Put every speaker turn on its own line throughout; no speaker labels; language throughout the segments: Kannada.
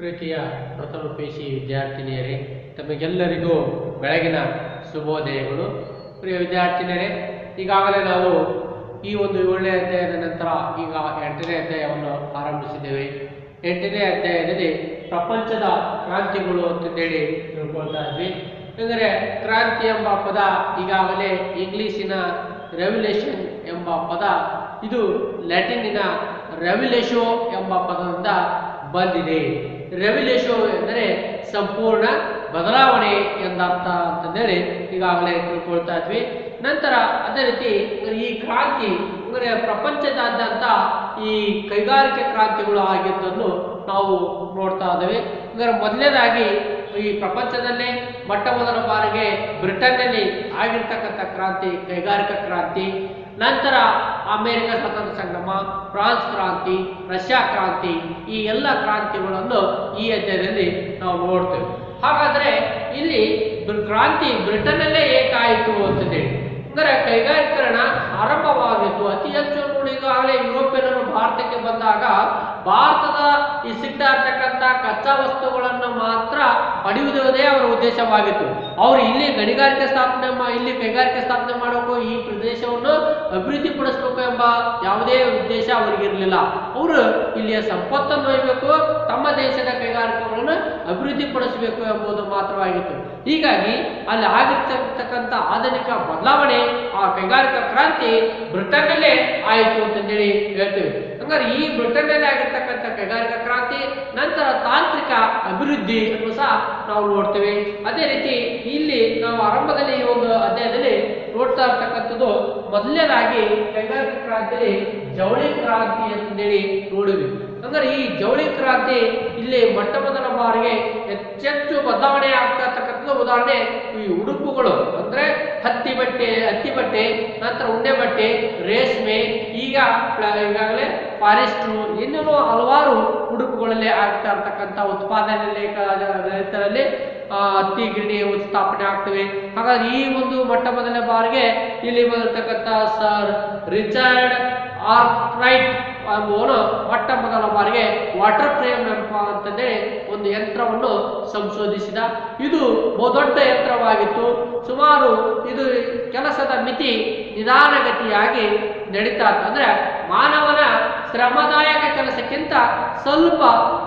ಪ್ರೀತಿಯ ಪ್ರಥಮ PC ವಿದ್ಯಾರ್ಥಿನಿಯರೇ, ತಮಗೆಲ್ಲರಿಗೂ ಬೆಳಗಿನ ಶುಭೋದಯಗಳು. ಪ್ರಿಯ ವಿದ್ಯಾರ್ಥಿನಿಯರೇ, ಈಗಾಗಲೇ ನಾವು ಈ ಒಂದು 7ನೇ ಅಧ್ಯಾಯದ ನಂತರ ಈಗ 8ನೇ ಅಧ್ಯಾಯವನ್ನು ಆರಂಭಿಸಿದ್ದೇವೆ. 8ನೇ ಅಧ್ಯಾಯದಲ್ಲಿ ಪ್ರಪಂಚದ ಕ್ರಾಂತಿಗಳು ಅಂತೇಳಿ ತಿಳ್ಕೊಳ್ತಾ ಇದ್ವಿ. ಅಂದರೆ ಕ್ರಾಂತಿ ಎಂಬ ಪದ ಈಗಾಗಲೇ ಇಂಗ್ಲಿಷಿನ ರೆವ್ಯುಲೇಷನ್ ಎಂಬ ಪದ, ಇದು ಲ್ಯಾಟಿನಿನ ರೆವ್ಯುಲೇಷೋ ಎಂಬ ಪದದಿಂದ ಬಂದಿದೆ. ರೆವ್ಯುಲೇಷೋ ಎಂದರೆ ಸಂಪೂರ್ಣ ಬದಲಾವಣೆ ಎಂದರ್ಥ ಅಂತಂದೇಳಿ ಈಗಾಗಲೇ ತಿಳ್ಕೊಳ್ತಾ ಇದ್ವಿ. ನಂತರ ಅದೇ ರೀತಿ ಈ ಕ್ರಾಂತಿ ಅಂದರೆ ಪ್ರಪಂಚದಾದ್ಯಂತ ಈ ಕೈಗಾರಿಕೆ ಕ್ರಾಂತಿಗಳು ಆಗಿದ್ದನ್ನು ನಾವು ನೋಡ್ತಾ ಇದ್ದೇವೆ. ಅಂದರೆ ಮೊದಲನೇದಾಗಿ ಈ ಪ್ರಪಂಚದಲ್ಲೇ ಮೊಟ್ಟ ಮೊದಲ ಬಾರಿಗೆ ಬ್ರಿಟನ್ನಲ್ಲಿ ಆಗಿರ್ತಕ್ಕಂಥ ಕ್ರಾಂತಿ ಕೈಗಾರಿಕಾ ಕ್ರಾಂತಿ. ನಂತರ ಅಮೆರಿಕ ಸ್ವಾತಂತ್ರ್ಯ ಸಂಗ್ರಾಮ, ಫ್ರಾನ್ಸ್ ಕ್ರಾಂತಿ, ರಷ್ಯಾ ಕ್ರಾಂತಿ, ಈ ಎಲ್ಲ ಕ್ರಾಂತಿಗಳನ್ನು ಈ ಅಧ್ಯಾಯದಲ್ಲಿ ನಾವು ನೋಡ್ತೇವೆ. ಹಾಗಾದರೆ ಇಲ್ಲಿ ಕ್ರಾಂತಿ ಬ್ರಿಟನ್ನಲ್ಲೇ ಏಕಾಯಿತು ಅಂತೇಳಿ, ಅಂದರೆ ಕೈಗಾರಿಕರಣ ಆರಂಭವಾಗಿತ್ತು. ಅತಿ ಹೆಚ್ಚು ನೋಡಿ ಈಗಾಗಲೇ ಯುರೋಪಿಯನ್ನರು ಭಾರತಕ್ಕೆ ಬಂದಾಗ ಭಾರತದ ಈ ಸಿಗ್ತಾ ಇರ್ತಕ್ಕಂಥ ಕಚ್ಚಾ ವಸ್ತುಗಳನ್ನು ಮಾತ್ರ ಪಡೆಯುವುದೇ ಅವರ ಉದ್ದೇಶವಾಗಿತ್ತು. ಅವರು ಇಲ್ಲಿ ಗಣಿಗಾರಿಕೆ ಸ್ಥಾಪನೆ ಇಲ್ಲಿ ಕೈಗಾರಿಕೆ ಸ್ಥಾಪನೆ ಮಾಡಬೇಕು, ಈ ಪ್ರದೇಶವನ್ನು ಅಭಿವೃದ್ಧಿ ಪಡಿಸಬೇಕು ಎಂಬ ಯಾವುದೇ ಉದ್ದೇಶ ಅವರಿಗಿರಲಿಲ್ಲ. ಅವರು ಇಲ್ಲಿಯ ಸಂಪತ್ತನ್ನು ಒಯ್ಯಬೇಕು, ತಮ್ಮ ದೇಶದ ಕೈಗಾರಿಕೆಗಳನ್ನು ಅಭಿವೃದ್ಧಿ ಪಡಿಸಬೇಕು ಎಂಬುದು ಮಾತ್ರವಾಗಿತ್ತು. ಹೀಗಾಗಿ ಅಲ್ಲಿ ಆಗಿರ್ತಕ್ಕಂಥ ಆಧುನಿಕ ಬದಲಾವಣೆ, ಆ ಕೈಗಾರಿಕಾ ಕ್ರಾಂತಿ ಬ್ರಿಟನ್ನಲ್ಲೇ ಆಯಿತು ಅಂತಂದೇಳಿ ಹೇಳ್ತೇವೆ. ಹಂಗಾರೆ ಈ ಬ್ರಿಟನ್ನಲ್ಲಿ ಆಗಿರ್ತಕ್ಕಂಥ ಕೈಗಾರಿಕಾ ಕ್ರಾಂತಿ ನಂತರ ತಾಂತ್ರಿಕ ಅಭಿವೃದ್ಧಿ ಅನ್ನು ಸಹ ನಾವು ನೋಡ್ತೇವೆ. ಅದೇ ರೀತಿ ಇಲ್ಲಿ ನಾವು ಆರಂಭದಲ್ಲಿ ಈ ಒಂದು ಅಧ್ಯಾಯದಲ್ಲಿ ನೋಡ್ತಾ ಇರ್ತಕ್ಕಂಥದ್ದು ಮೊದಲನೇದಾಗಿ ಕೈಗಾರಿಕಾ ಕ್ರಾಂತಿಯಲ್ಲಿ ಜವಳಿ ಕ್ರಾಂತಿ ಅಂತಂದೇಳಿ ನೋಡಿದ್ವಿ. ಅಂದ್ರೆ ಈ ಜವಳಿ ಕ್ರಾಂತಿ ಇಲ್ಲಿ ಮೊಟ್ಟ ಮೊದಲ ಬಾರಿಗೆ ಹೆಚ್ಚೆಚ್ಚು ಬದಲಾವಣೆ ಆಗ್ತಾ ಇರ್ತಕ್ಕಂಥದ್ದು ಉದಾಹರಣೆ ಈ ಉಡುಪುಗಳು, ಅಂದ್ರೆ ಹತ್ತಿ ಬಟ್ಟೆ, ನಂತರ ಉಣ್ಣೆ ಬಟ್ಟೆ, ರೇಷ್ಮೆ, ಈಗಾಗಲೇ ಫಾರೆಸ್ಟ್ರು, ಇನ್ನೂ ಹಲವಾರು ಉಡುಪುಗಳಲ್ಲಿ ಆಗ್ತಾ ಇರ್ತಕ್ಕಂಥ ಉತ್ಪಾದನೆಯಲ್ಲಿ ರೈತರಲ್ಲಿ ಹತ್ತಿ ಗಿರಣಿ ಸ್ಥಾಪನೆ ಆಗ್ತವೆ. ಹಾಗಾಗಿ ಈ ಒಂದು ಮೊಟ್ಟ ಮೊದಲ ಬಾರಿಗೆ ಇಲ್ಲಿ ಬಂದಿರತಕ್ಕಂಥ ಸರ್ ರಿಚರ್ಡ್ ಆರ್ಕ್ರೈಟ್ ಎಂಬುವನು ಮೊಟ್ಟ ಮೊದಲ ಬಾರಿಗೆ ವಾಟರ್ ಫ್ರೇಮ್ ಅಂತಂದೇಳಿ ಒಂದು ಯಂತ್ರವನ್ನು ಸಂಶೋಧಿಸಿದ. ಇದು ಬಹುದೊಡ್ಡ ಯಂತ್ರವಾಗಿತ್ತು. ಸುಮಾರು ಇದು ಕೆಲಸದ ಮಿತಿ ನಿಧಾನಗತಿಯಾಗಿ ನಡೀತಾ ಇತ್ತು. ಅಂದ್ರೆ ಮಾನವನ ಶ್ರಮದಾಯಕ ಕೆಲಸಕ್ಕಿಂತ ಸ್ವಲ್ಪ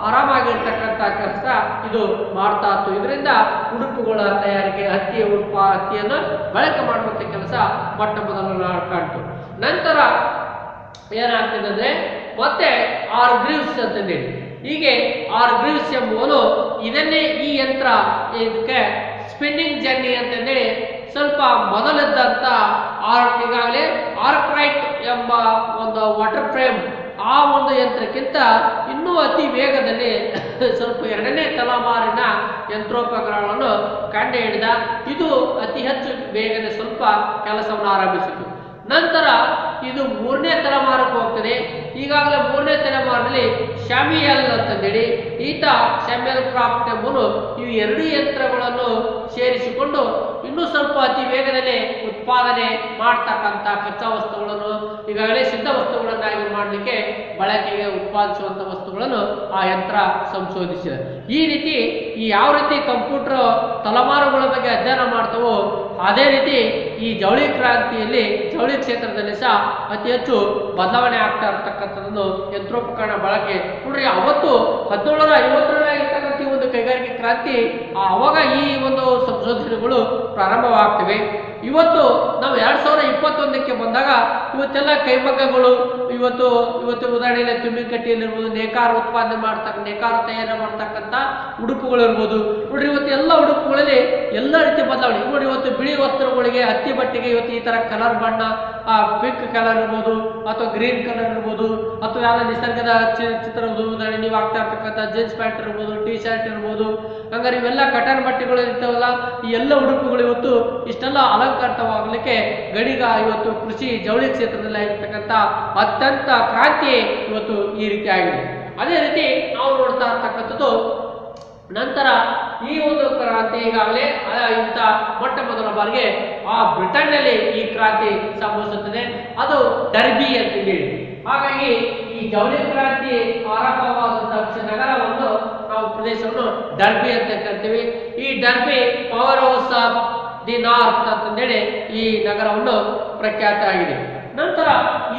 ಆರಾಮಾಗಿರ್ತಕ್ಕಂಥ ಕೆಲಸ ಇದು ಮಾಡ್ತಾ ಇತ್ತು. ಇದರಿಂದ ಉಡುಪುಗಳ ತಯಾರಿಕೆ, ಹತ್ತಿಯನ್ನು ಬಳಕೆ ಮಾಡುವಂಥ ಕೆಲಸ ಮೊಟ್ಟ ಮೊದಲ ಕಾಣ್ತು. ನಂತರ ಏನಾಗ್ತದೆ ಅಂದ್ರೆ ಮತ್ತೆ ಆರ್ಗ್ರೀವ್ಸ್ ಅಂತಂದೇಳಿ, ಹೀಗೆ ಆರ್ಗ್ರೀವ್ಸ್ ಎಂಬುವನು ಇದನ್ನೇ ಈ ಯಂತ್ರ ಇದಕ್ಕೆ ಸ್ಪಿನ್ನಿಂಗ್ ಜರ್ನಿ ಅಂತಂದೇಳಿ ಸ್ವಲ್ಪ ಮೊದಲಿದ್ದಂತ ಈಗಾಗಲೇ ಆರ್ಕ್ರೈಟ್ ಎಂಬ ಒಂದು ವಾಟರ್ ಫ್ರೇಮ್ ಆ ಒಂದು ಯಂತ್ರಕ್ಕಿಂತ ಇನ್ನೂ ಅತಿ ವೇಗದಲ್ಲಿ ಸ್ವಲ್ಪ 2ನೇ ತಲೆಮಾರಿನ ಯಂತ್ರೋಪಕರಣಗಳನ್ನು ಕಂಡು ಹಿಡಿದ. ಇದು ಅತಿ ಹೆಚ್ಚು ಬೇಗನೆ ಸ್ವಲ್ಪ ಕೆಲಸವನ್ನು ಆರಂಭಿಸಿತು. ನಂತರ ಇದು 3ನೇ ತಲೆಮಾರಕ್ಕೆ ಹೋಗ್ತದೆ. ಈಗಾಗಲೇ 3ನೇ ತಲೆಮಾರಿನಲ್ಲಿ ಶಾಮಿಯಲ್ ಅಂತಂದೇಳಿ ಈತ ಶಾಮಿಯಲ್ ಕ್ರಾಫ್ಟ್ ಎಂಬುದು ಈ 2 ಯಂತ್ರಗಳನ್ನು ಸೇರಿಸಿಕೊಂಡು ಇನ್ನೂ ಸ್ವಲ್ಪ ಅತಿ ವೇಗದಲ್ಲಿ ಉತ್ಪಾದನೆ ಮಾಡ್ತಕ್ಕಂಥ ಕಚ್ಚಾ ವಸ್ತುಗಳನ್ನು, ಈಗಾಗಲೇ ಸಿದ್ಧ ವಸ್ತುಗಳನ್ನಾಗಿ ಮಾಡಲಿಕ್ಕೆ ಬಳಕೆಗೆ ಉತ್ಪಾದಿಸುವಂಥ ವಸ್ತುಗಳನ್ನು ಆ ಯಂತ್ರ ಸಂಶೋಧಿಸಿದೆ. ಈ ರೀತಿ ಯಾವ ರೀತಿ ಕಂಪ್ಯೂಟರ್ ತಲೆಮಾರುಗಳ ಬಗ್ಗೆ ಅಧ್ಯಯನ ಮಾಡ್ತವೋ ಅದೇ ರೀತಿ ಈ ಜವಳಿ ಕ್ರಾಂತಿಯಲ್ಲಿ ಜವಳಿ ಕ್ಷೇತ್ರದಲ್ಲಿ ಸಹ ಅತಿ ಹೆಚ್ಚು ಬದಲಾವಣೆ ಆಗ್ತಾ ಇರ್ತಕ್ಕಂಥದ್ದನ್ನು ಯಂತ್ರೋಪಕರಣ ಬಳಕೆ ನೋಡ್ರಿ. ಅವತ್ತು 1750 ಈ ಒಂದು ಕೈಗಾರಿಕೆ ಕ್ರಾಂತಿ, ಅವಾಗ ಈ ಒಂದು ಸಂಶೋಧನೆಗಳು ಪ್ರಾರಂಭವಾಗ್ತವೆ. ಇವತ್ತು ನಾವು 2021ಕ್ಕೆ ಬಂದಾಗ ಇವತ್ತೆಲ್ಲ ಕೈಮಗ್ಗಗಳು, ಇವತ್ತು ಉದಾಹರಣೆಯಲ್ಲಿ ತುಂಬಿಕಟ್ಟಿಯಲ್ಲಿರ್ಬೋದು, ನೇಕಾರ ಉತ್ಪಾದನೆ ನೇಕಾರ ತಯಾರು ಮಾಡ್ತಕ್ಕಂಥ ಉಡುಪುಗಳಿರ್ಬೋದು. ನೋಡ್ರಿ ಇವತ್ತು ಎಲ್ಲ ಉಡುಪುಗಳಲ್ಲಿ ಎಲ್ಲ ರೀತಿ ಬದಲಾವಣೆ ನೋಡಿ. ಇವತ್ತು ಬಿಳಿ ವಸ್ತ್ರಗಳಿಗೆ, ಹತ್ತಿ ಬಟ್ಟೆಗೆ ಇವತ್ತು ಈ ತರ ಕಲರ್ ಬಣ್ಣ, ಪಿಂಕ್ ಕಲರ್ ಇರ್ಬೋದು ಅಥವಾ ಗ್ರೀನ್ ಕಲರ್ ಇರ್ಬೋದು, ಅಥವಾ ಯಾವ ನಿಸರ್ಗದ ಚಿತ್ರ ಉದಾಹರಣೆ ನೀವು ಆಗ್ತಾ ಇರ್ತಕ್ಕಂಥ ಜೀನ್ಸ್ ಪ್ಯಾಂಟ್ ಇರ್ಬೋದು, ಟಿ ಶರ್ಟ್ ಇರ್ಬೋದು. ಹಂಗಾರೆ ಇವೆಲ್ಲ ಕಟನ್ ಬಟ್ಟೆಗಳು ಇರ್ತಾವಲ್ಲ, ಈ ಎಲ್ಲ ಉಡುಪುಗಳು ಇವತ್ತು ಇಷ್ಟೆಲ್ಲ ಅಲಂಕಾರಿತವಾಗಲಿಕ್ಕೆ ಇವತ್ತು ಕೃಷಿ ಜವಳಿ ಕ್ಷೇತ್ರದಲ್ಲಿ ಆಗಿರ್ತಕ್ಕಂಥ ಅತ್ಯಂತ ಕ್ರಾಂತಿ ಇವತ್ತು ಈ ರೀತಿ ಆಗಿದೆ. ಅದೇ ರೀತಿ ನಾವು ನೋಡ್ತಾ ಇರ್ತಕ್ಕಂಥದ್ದು ನಂತರ ಈ ಒಂದು ಕ್ರಾಂತಿ ಈಗಾಗಲೇ ಇಂಥ ಮೊಟ್ಟ ಮೊದಲ ಬಾರಿಗೆ ಆ ಬ್ರಿಟನ್ನಲ್ಲಿ ಈ ಕ್ರಾಂತಿ ಸಂಭವಿಸುತ್ತದೆ. ಅದು ಡರ್ಬಿ ಅಂತ ಹೇಳಿ. ಹಾಗಾಗಿ ಈ ಜವಳಿ ಕ್ರಾಂತಿ ಆರಂಭವಾದಂತಹ ನಗರವನ್ನು ನಾವು ಪ್ರದೇಶ ಪ್ರದೇಶವನ್ನು ಡರ್ಬಿ ಅಂತ ಕರಿತೀವಿ. ಈ derby power house of the north ಅಂತಂದೇಳಿ ಈ ನಗರವನ್ನು ಪ್ರಖ್ಯಾತ ಆಗಿದೆ. ನಂತರ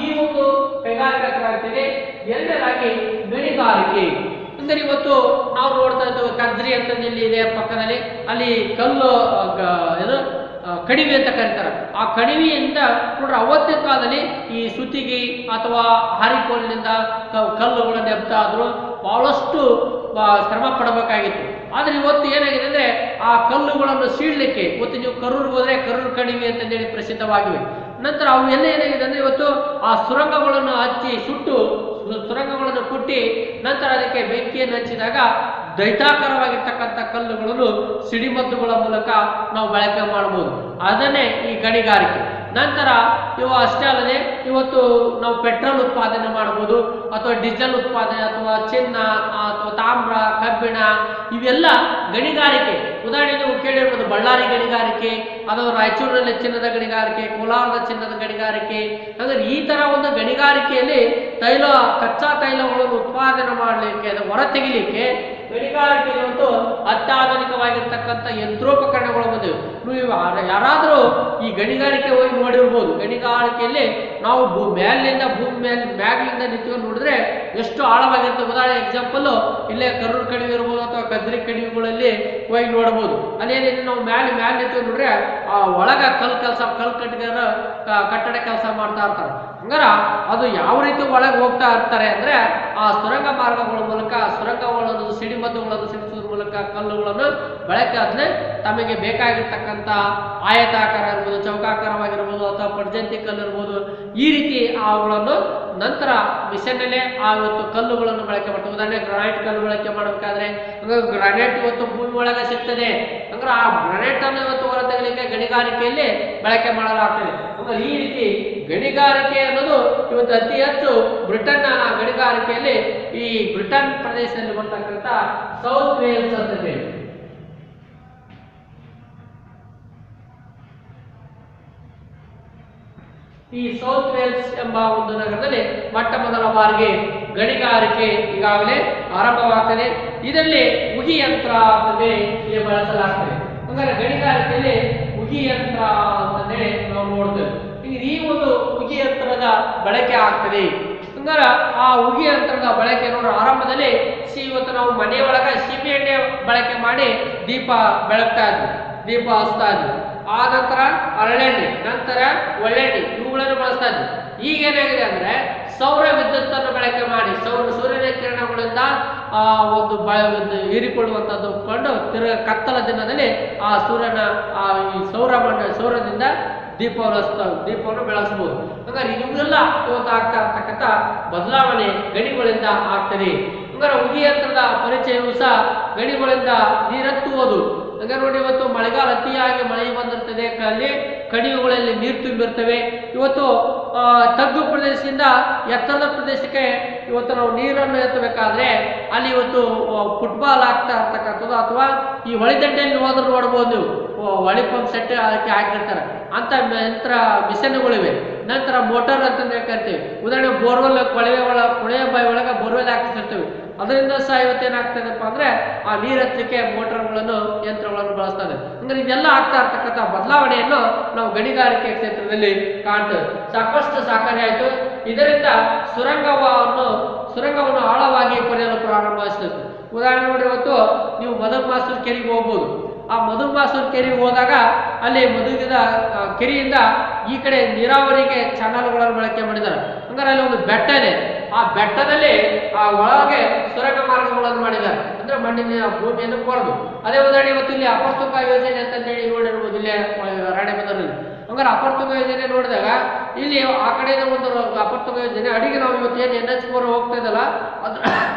ಈ ಒಂದು ಕೈಗಾರಿಕಾ ಕ್ರಾಂತಿಯಲ್ಲಿ ಎರಡನೇದಾಗಿ ಗಣಿಗಾರಿಕೆ. ಅಂದರೆ ಇವತ್ತು ನಾವು ನೋಡ್ತಾ ಇದ್ದೇವೆ ಕದ್ರಿ ಅಂತ ಇಲ್ಲಿ ಇದೆ ಪಕ್ಕದಲ್ಲಿ, ಅಲ್ಲಿ ಕಲ್ಲು ಏನು ಕಣಿವೆ ಅಂತ ಕರೀತಾರೆ. ಆ ಕಣಿವೆಯಿಂದ ನೋಡ್ರೆ ಅವತ್ತಿನ ಕಾಲದಲ್ಲಿ ಈ ಸುತ್ತಿಗೆ ಅಥವಾ ಹಾರಿಕೋಲಿನಿಂದ ಕಲ್ಲುಗಳನ್ನು ಎಬ್ತಾ ಆದ್ರು ಬಹಳಷ್ಟು ಶ್ರಮ ಪಡಬೇಕಾಗಿತ್ತು. ಆದ್ರೆ ಇವತ್ತು ಏನಾಗಿದೆ ಅಂದ್ರೆ ಆ ಕಲ್ಲುಗಳನ್ನು ಸೀಳ್ಲಿಕ್ಕೆ ಇವತ್ತು ನೀವು ಕರೂರ್ಗೆ ಹೋದ್ರೆ ಕರೂರು ಕಣಿವೆ ಅಂತಂದೇಳಿ ಪ್ರಸಿದ್ಧವಾಗಿವೆ. ನಂತರ ಅವು ಎಲ್ಲ ಏನಾಗಿದೆ ಅಂದ್ರೆ ಇವತ್ತು ಆ ಸುರಂಗಗಳನ್ನು ಹಚ್ಚಿ ಸುಟ್ಟು ಸುರಂಗಗಳನ್ನು ಕುಟ್ಟಿ ನಂತರ ಅದಕ್ಕೆ ಬೆಂಕಿಯನ್ನು ಹಚ್ಚಿದಾಗ ದೈತಾಕಾರವಾಗಿರ್ತಕ್ಕಂಥ ಕಲ್ಲುಗಳನ್ನು ಸಿಡಿಮದ್ದುಗಳ ಮೂಲಕ ನಾವು ಬಳಕೆ ಮಾಡಬಹುದು. ಅದನ್ನೇ ಈ ಗಣಿಗಾರಿಕೆ. ನಂತರ ಇವು ಅಷ್ಟೇ ಅಲ್ಲದೆ ಇವತ್ತು ನಾವು ಪೆಟ್ರೋಲ್ ಉತ್ಪಾದನೆ ಮಾಡಬಹುದು ಅಥವಾ ಡೀಸೆಲ್ ಉತ್ಪಾದನೆ ಅಥವಾ ಚಿನ್ನ ಅಥವಾ ತಾಮ್ರ ಕಬ್ಬಿಣ ಇವೆಲ್ಲ ಗಣಿಗಾರಿಕೆ. ಉದಾಹರಣೆ ನೀವು ಕೇಳಿರ್ಬೋದು ಬಳ್ಳಾರಿ ಗಣಿಗಾರಿಕೆ ಅಥವಾ ರಾಯಚೂರಿನಲ್ಲಿ ಚಿನ್ನದ ಗಣಿಗಾರಿಕೆ, ಕೋಲಾರದ ಚಿನ್ನದ ಗಣಿಗಾರಿಕೆ. ಅಂದರೆ ಈ ತರ ಒಂದು ಗಣಿಗಾರಿಕೆಯಲ್ಲಿ ಕಚ್ಚಾ ತೈಲಗಳನ್ನು ಉತ್ಪಾದನೆ ಮಾಡಲಿಕ್ಕೆ ಹೊರ ತೆಗಿಲಿಕ್ಕೆ ಗಣಿಗಾರಿಕೆಯಲ್ಲಿ ಒಂದು ಅತ್ಯಾಧುನಿಕವಾಗಿರ್ತಕ್ಕಂಥ ಯಂತ್ರೋಪಕರಣಗಳು ಬಂದಿವೆ. ನೀವು ಯಾರಾದರೂ ಈ ಗಣಿಗಾರಿಕೆ ಹೋಗಿ ನೋಡಿರ್ಬೋದು. ಗಣಿಗಾರಿಕೆಯಲ್ಲಿ ನಾವು ಮ್ಯಾಲಿನಿಂದ ಭೂಮಿ ಮ್ಯಾಗ್ಲಿಂದ ನಿಂತ್ಕೊಂಡು ನೋಡಿದ್ರೆ ಎಷ್ಟು ಆಳವಾಗಿರ್ತದೆ. ಉದಾಹರಣೆ ಎಕ್ಸಾಂಪಲ್ ಇಲ್ಲೇ ಕರೂರು ಕಣಿವೆ ಇರ್ಬೋದು ಅಥವಾ ಕದ್ರಿ ಕಣಿವೆಗಳಲ್ಲಿ ಹೋಗಿ ನೋಡ್ಬೋದು. ಅಲ್ಲೇನಿದೆ ನಾವು ಮ್ಯಾಲೆ ನಿಂತ್ಕೊಂಡು ನೋಡ್ರೆ ಆ ಒಳಗ ಕಲ್ ಕಟ್ಟಡ ಕೆಲಸ ಮಾಡ್ತಾ ಇರ್ತಾರೆ. ಹಂಗಾರ ಅದು ಯಾವ ರೀತಿ ಒಳಗೆ ಹೋಗ್ತಾ ಇರ್ತಾರೆ ಅಂದ್ರೆ ಆ ಸುರಂಗ ಮಾರ್ಗಗಳ ಮೂಲಕ ಸುರಂಗಗಳನ್ನು ಸಿಡಿಮದ್ದುಗಳನ್ನು ಸಿಡಿಸುವ ಮೂಲಕ ಕಲ್ಲುಗಳನ್ನು ಬಳಕೆ ಅದನ್ನೇ ತಮಗೆ ಬೇಕಾಗಿರ್ತಕ್ಕಂಥ ಆಯತಾಕಾರ ಇರ್ಬೋದು, ಚೌಕಾಕಾರವಾಗಿರ್ಬೋದು ಅಥವಾ ಪಡ್ಜಂತಿ ಕಲ್ಲು ಇರ್ಬೋದು, ಈ ರೀತಿ ಅವುಗಳನ್ನು ನಂತರ ಮಿಷನ್ನಲ್ಲೇ ಆ ಇವತ್ತು ಕಲ್ಲುಗಳನ್ನು ಬಳಕೆ ಮಾಡ್ತಾರೆ. ಉದಾಹರಣೆ ಗ್ರಾನೈಟ್ ಕಲ್ಲು ಬಳಕೆ ಮಾಡಬೇಕಾದ್ರೆ ಗ್ರಾನೈಟ್ ಇವತ್ತು ಭೂಮಿ ಒಳಗೆ ಸಿಗ್ತದೆ. ಅಂದ್ರೆ ಆ ಗ್ರಾನೈಟ್ ಅನ್ನು ಇವತ್ತು ಹೊರ ತೆಗಲಿಕ್ಕೆ ಗಣಿಗಾರಿಕೆಯಲ್ಲಿ ಬಳಕೆ ಮಾಡಲಾಗ್ತದೆ. ಅಂದ್ರೆ ಈ ರೀತಿ ಗಣಿಗಾರಿಕೆ ಅನ್ನೋದು ಇವತ್ತು ಅತಿ ಹೆಚ್ಚು ಬ್ರಿಟನ್ನ ಗಣಿಗಾರಿಕೆಯಲ್ಲಿ ಈ ಬ್ರಿಟನ್ ಪ್ರದೇಶದಲ್ಲಿ ಬರ್ತಕ್ಕಂಥ ಸೌತ್ ವೇಲ್ಸ್ ಅಂತ ಹೇಳಿ ಈ ಸೌತ್ ವೇಲ್ಸ್ ಎಂಬ ಒಂದು ನಗರದಲ್ಲಿ ಮೊಟ್ಟ ಮೊದಲ ಬಾರಿಗೆ ಗಣಿಗಾರಿಕೆ ಈಗಾಗಲೇ ಆರಂಭವಾಗ್ತದೆ. ಇದರಲ್ಲಿ ಉಗಿ ಯಂತ್ರ ಅಂತಂದೇಳಿ ಇಲ್ಲಿ ಬಳಸಲಾಗ್ತದೆ. ಅಂದರೆ ಗಣಿಗಾರಿಕೆಯಲ್ಲಿ ಉಗಿ ಯಂತ್ರ ಅಂತಂದೇಳಿ ನಾವು ನೋಡ್ತೇವೆ. ಈ ಒಂದು ಉಗಿ ಯಂತ್ರದ ಬಳಕೆ ಆಗ್ತದೆ. ಹಂಗಾರ ಆ ಉಗಿ ಯಂತ್ರದ ಬಳಕೆ ನೋಡ್ರ ಆರಂಭದಲ್ಲಿ ಇವತ್ತು ನಾವು ಮನೆಯೊಳಗ ಸೀಮೆ ಎಣ್ಣೆ ಬಳಕೆ ಮಾಡಿ ದೀಪ ಬೆಳಗ್ತಾ ಇದ್ವಿ, ದೀಪ ಹಚ್ತಾ ಇದ್ವಿ. ಆ ನಂತರ ಹರಳೆಣ್ಣೆ, ನಂತರ ಒಳ್ಳೆಣ್ಣೆ ಇವುಗಳನ್ನು ಬಳಸ್ತಾ ಇದ್ವಿ. ಈಗೇನಾಗಿದೆ ಅಂದ್ರೆ ಸೌರ ವಿದ್ಯುತ್ತನ್ನು ಬಳಕೆ ಮಾಡಿ ಸೂರ್ಯನ ಕಿರಣಗಳಿಂದ ಒಂದು ಹೀರಿಕೊಳ್ಳುವಂಥದ್ದು ಕೊಂಡು ಕತ್ತಲ ದಿನದಲ್ಲಿ ಆ ಸೂರ್ಯನ ಈ ಸೌರದಿಂದ ದೀಪವನ್ನು ಬೆಳೆಸಬಹುದು. ಹಂಗಾರೆ ಇವೆಲ್ಲ ಇವತ್ತು ಆಗ್ತಾ ಇರ್ತಕ್ಕಂಥ ಬದಲಾವಣೆ ಗಣಿಗಳಿಂದ ಆಗ್ತದೆ. ಹಂಗಾರೆ ಉಗಿ ಯಂತ್ರದ ಪರಿಚಯವು ಸಹ ಗಣಿಗಳಿಂದ ನೀರೆತ್ತುವುದು. ಹಂಗಾರೆ ನೋಡಿ ಇವತ್ತು ಮಳೆಗಾಲ ಅತಿಯಾಗಿ ಮಳೆ ಬಂದಿರ್ತದೆ, ಅಲ್ಲಿ ಕಣಿವೆಗಳಲ್ಲಿ ನೀರು ತುಂಬಿರ್ತವೆ. ಇವತ್ತು ತಗ್ಗು ಪ್ರದೇಶದಿಂದ ಎತ್ತರದ ಪ್ರದೇಶಕ್ಕೆ ಇವತ್ತು ನಾವು ನೀರನ್ನು ಎತ್ತಬೇಕಾದ್ರೆ ಅಲ್ಲಿ ಇವತ್ತು ಫುಟ್ಬಾಲ್ ಆಗ್ತಾ ಇರ್ತಕ್ಕಂಥದ್ದು ಅಥವಾ ಈ ಹೊಳಿದಂಡೆಯಲ್ಲಿ ಹೋದ್ರೆ ನೋಡ್ಬೋದು ನೀವು ಹೊಳಿ ಪಂಪ್ ಸೆಟ್ ಅದಕ್ಕೆ ಹಾಕಿರ್ತಾರೆ ಅಂತ ಯಂತ್ರ ಮಿಷನ್ಗಳಿವೆ. ನಂತರ ಮೋಟರ್ ಅಂತಂದ್ರೆ ಕರಿತೀವಿ. ಉದಾಹರಣೆ ಬೋರ್ವೆಲ್ ಕೊಳೆಯ ಬಾಯಿ ಒಳಗೆ ಬೋರ್ವೆಲ್ ಹಾಕಿಸಿರ್ತೀವಿ. ಅದರಿಂದ ಸಹ ಇವತ್ತೇನಾಗ್ತದಪ್ಪ ಅಂದ್ರೆ ಆ ನೀರು ಹತ್ತಲಿಕ್ಕೆ ಮೋಟರ್ಗಳನ್ನು ಯಂತ್ರಗಳನ್ನು ಬಳಸ್ತದೆ. ಅಂದ್ರೆ ಇದೆಲ್ಲ ಆಗ್ತಾ ಇರ್ತಕ್ಕಂಥ ಬದಲಾವಣೆಯನ್ನು ನಾವು ಗಣಿಗಾರಿಕೆ ಕ್ಷೇತ್ರದಲ್ಲಿ ಕಾಣ್ತೇವೆ. ಸಾಕಷ್ಟು ಸಹಕಾರಿ ಆಯಿತು. ಇದರಿಂದ ಸುರಂಗವನ್ನು ಆಳವಾಗಿ ಕೊರೆಯಲು ಪ್ರಾರಂಭಿಸಿತು. ಉದಾಹರಣೆ ನೋಡಿ ಇವತ್ತು ನೀವು ಮಧುಮಾಸೂರು ಕೆರೆಗೆ ಹೋಗ್ಬೋದು. ಆ ಮಧುಮಾಸೂರು ಕೆರೆಗೆ ಹೋದಾಗ ಅಲ್ಲಿ ಮಧುಗಿದ ಕೆರೆಯಿಂದ ಈ ಕಡೆ ನೀರಾವರಿಗೆ ಚಾನಲ್ಗಳನ್ನು ಬಳಕೆ ಮಾಡಿದ್ದಾರೆ. ಹಂಗಾರೆ ಅಲ್ಲಿ ಒಂದು ಬೆಟ್ಟ ಇದೆ. ಆ ಬೆಟ್ಟದಲ್ಲಿ ಆ ಒಳಗೆ ಸುರಂಗ ಮಾರ್ಗಗಳನ್ನು ಮಾಡಿದ್ದಾರೆ. ಅಂದ್ರೆ ಮಣ್ಣಿನ ಭೂಮಿಯನ್ನು ಕೊರೆದು. ಅದೇ ಉದಾಹರಣೆ ಇವತ್ತು ಇಲ್ಲಿ ಅಪರ್ತುಂಗ ಯೋಜನೆ ಅಂತ ಹೇಳಿ ನೋಡಿರ್ಬೋದು ಇಲ್ಲೇ ರಾಣೆಬೆನ್ನೂರಲ್ಲಿ. ಹಂಗಾರೆ ಅಪರ್ತುಂಗ ಯೋಜನೆ ನೋಡಿದಾಗ ಇಲ್ಲಿ ಆ ಕಡೆಯಿಂದ ಒಂದು ಅಪರ್ತುಂಗ ಯೋಜನೆ ಅಡಿಗೆ ನಾವು ಇವತ್ತು ಏನು NH4 ಹೋಗ್ತಾ ಇದ್ದಲ್ಲ ಅದ್ರ